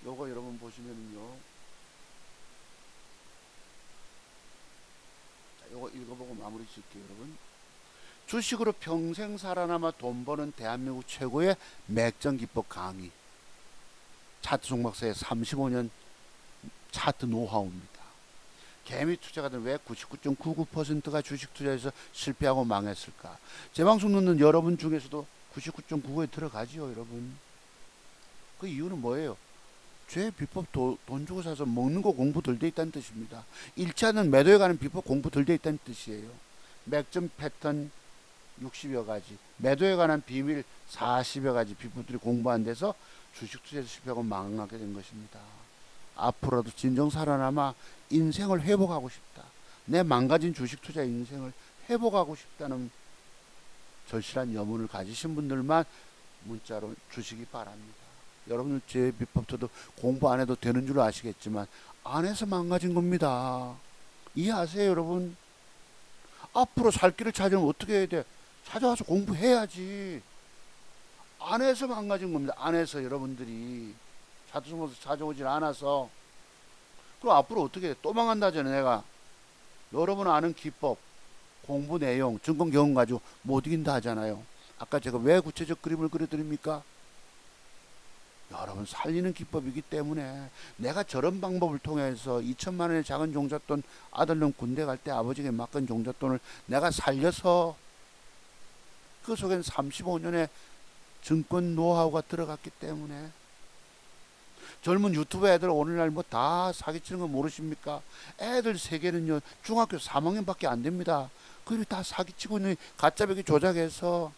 요거 여러분 보시면은요. 자, 요거 읽어보고 마무리 지을게요, 여러분. 주식으로 평생 살아남아 돈 버는 대한민국 최고의 맥점 기법 강의. 차트 종목사의 35년 차트 노하우입니다. 개미 투자가들 왜 99.99%가 주식 투자에서 실패하고 망했을까? 제 방송 듣는 여러분 중에서도 99.99에 들어가지요, 여러분. 그 이유는 뭐예요? 죄 비법 돈 주고 사서 먹는 거 공부 덜 돼 있다는 뜻입니다. 1차는 매도에 가는 비법 공부 덜 돼 있다는 뜻이에요. 맥점 패턴 60여 가지, 매도에 관한 비밀 40여 가지 비법들이 공부 안 돼서 주식 투자에서 실패하고 망하게 된 것입니다. 앞으로도 진정 살아남아 인생을 회복하고 싶다. 내 망가진 주식 투자 인생을 회복하고 싶다는 절실한 염원을 가지신 분들만 문자로 주시기 바랍니다. 여러분들 제 비법 저도 공부 안 해도 되는 줄 아시겠지만 안 해서 망가진 겁니다. 이해하세요, 여러분? 앞으로 살 길을 찾으면 어떻게 해야 돼? 찾아와서 공부해야지. 안 해서 망가진 겁니다. 안 해서 여러분들이 자투성어서 찾아오질 않아서. 그럼 앞으로 어떻게 해? 또 망한다잖아요, 내가. 여러분 아는 기법, 공부 내용, 증권 경험 가지고 못 이긴다 하잖아요. 아까 제가 왜 구체적 그림을 그려드립니까? 여러분 살리는 기법이기 때문에 내가 저런 방법을 통해서 2천만 원의 작은 종잣돈 아들놈 군대 갈 때 아버지에게 맡긴 종잣돈을 내가 살려서 그 속엔 35년의 증권 노하우가 들어갔기 때문에 젊은 유튜브 애들 오늘날 뭐 다 사기치는 거 모르십니까? 애들 세계는요 중학교 3학년밖에 안 됩니다. 그리고 다 사기치고 있는 가짜배기 조작해서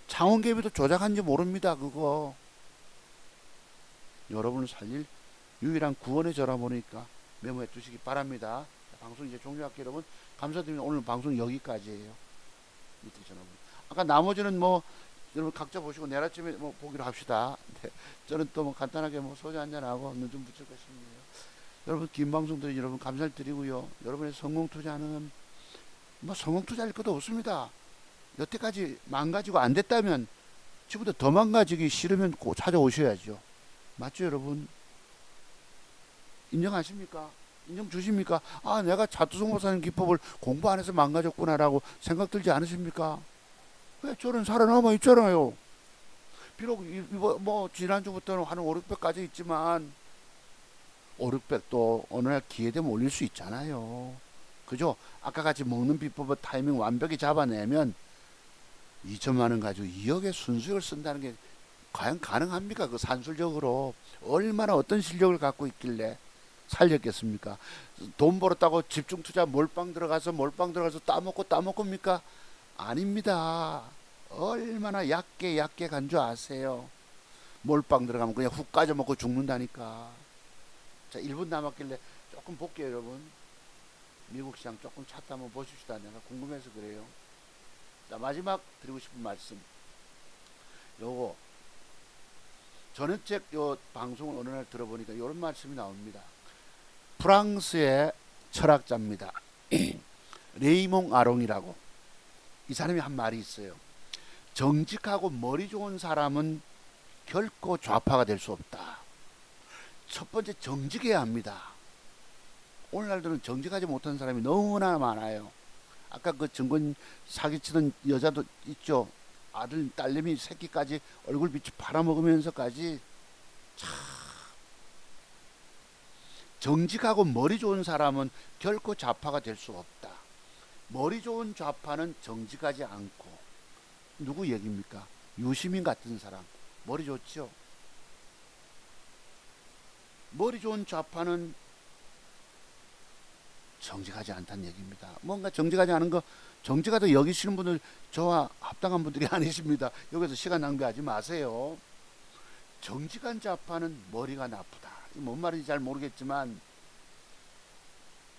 창원개비도 조작한지 모릅니다. 그거 여러분을 살릴 유일한 구원의 전화번호니까 메모해 두시기 바랍니다. 방송 이제 종료할게요. 여러분 감사드립니다. 오늘 방송 여기까지예요. 밑에 전화번호. 아까 나머지는 뭐 여러분 각자 보시고 내일 아침에 뭐 보기로 합시다. 네. 저는 또 뭐 간단하게 뭐 소주 한잔하고 눈 좀 붙일 것입니다. 여러분 긴 방송 들으신 여러분 감사를 드리고요. 여러분의 성공 투자는 뭐 성공 투자일 것도 없습니다. 여태까지 망가지고 안 됐다면 지금부터 더 망가지기 싫으면 꼭 찾아오셔야죠. 맞죠, 여러분? 인정하십니까? 인정 주십니까? 아, 내가 자투성모사는 기법을 공부 안 해서 망가졌구나라고 생각 들지 않으십니까? 왜 저는 살아남아 있잖아요. 비록 뭐 지난주부터는 한 5, 600까지 있지만 5, 600도 어느 날 기회 되면 올릴 수 있잖아요. 그죠? 아까 같이 먹는 비법을 타이밍 완벽히 잡아내면 2천만 원 가지고 2억의 순수익을 쓴다는 게 과연 가능합니까? 그 산술적으로 얼마나 어떤 실력을 갖고 있길래 살렸겠습니까? 돈 벌었다고 집중 투자 몰빵 들어가서 따먹고입니까? 아닙니다. 얼마나 얕게 간 줄 아세요? 몰빵 들어가면 그냥 훅 까져먹고 죽는다니까. 자, 1분 남았길래 조금 볼게요, 여러분. 미국 시장 조금 차트 한번 보십시다. 내가 궁금해서 그래요. 자, 마지막 드리고 싶은 말씀. 요거 전해책 요 방송을 어느 날 들어보니까 이런 말씀이 나옵니다. 프랑스의 철학자입니다. 레이몽 아롱이라고. 이 사람이 한 말이 있어요. 정직하고 머리 좋은 사람은 결코 좌파가 될 수 없다. 첫 번째 정직해야 합니다. 오늘날들은 정직하지 못한 사람이 너무나 많아요. 아까 그 증권 사기치던 여자도 있죠. 아들, 딸내미, 새끼까지 얼굴빛이 팔아먹으면서까지 참 정직하고 머리 좋은 사람은 결코 좌파가 될 수 없다. 머리 좋은 좌파는 정직하지 않고 누구 얘기입니까? 유시민 같은 사람. 머리 좋죠? 머리 좋은 좌파는 정직하지 않다는 얘기입니다. 뭔가 정직하지 않은 거 정직하다 여기시는 분들 저와 합당한 분들이 아니십니다. 여기서 시간 낭비하지 마세요. 정직한 좌파는 머리가 나쁘다. 뭔 말인지 잘 모르겠지만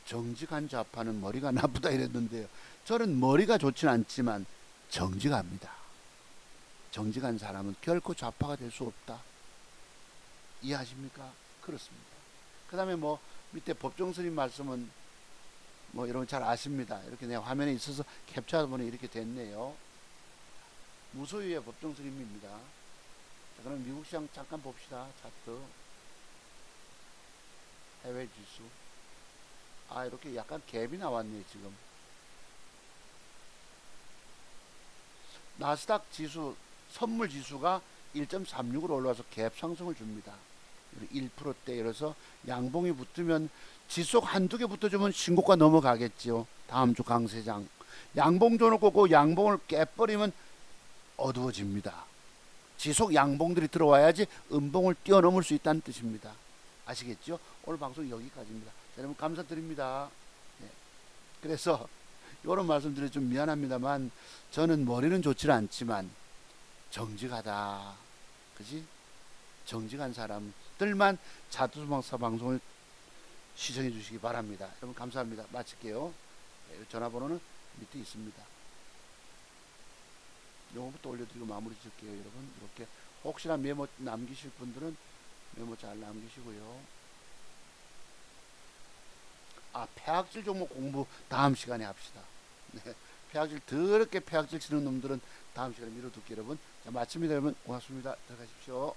정직한 좌파는 머리가 나쁘다 이랬는데요. 저는 머리가 좋진 않지만 정직합니다. 정직한 사람은 결코 좌파가 될 수 없다. 이해하십니까? 그렇습니다. 그 다음에 뭐 밑에 법정스님 말씀은 뭐 여러분 잘 아십니다. 이렇게 내 화면에 있어서 캡처하다 보니 이렇게 됐네요. 무소유의 법정스님입니다. 자, 그럼 미국 시장 잠깐 봅시다. 차트. 해외 지수. 아, 이렇게 약간 갭이 나왔네요, 지금. 나스닥 지수, 선물 지수가 1.36으로 올라와서 갭 상승을 줍니다. 1%대 이래서 양봉이 붙으면 지속 한두 개 붙어주면 신고가 넘어가겠지요. 다음 주 강세장. 양봉 줘놓고 그 양봉을 깨버리면 어두워집니다. 지속 양봉들이 들어와야지 음봉을 뛰어넘을 수 있다는 뜻입니다. 아시겠죠? 오늘 방송 여기까지입니다. 여러분 감사드립니다. 네. 그래서 이런 말씀 드려 좀 미안합니다만 저는 머리는 좋지 않지만 정직하다. 그지? 정직한 사람들만 자투성사 방송을 시청해 주시기 바랍니다. 여러분 감사합니다. 마칠게요. 네, 전화번호는 밑에 있습니다. 요거부터 올려드리고 마무리 짓게요. 여러분 이렇게 혹시나 메모 남기실 분들은 메모 잘 남기시고요. 폐악질 종목 공부 다음 시간에 합시다. 네, 폐악질 더럽게 폐악질 치는 놈들은 다음 시간에 미뤄둘게요 여러분. 자, 마칩니다 여러분. 고맙습니다. 들어가십시오.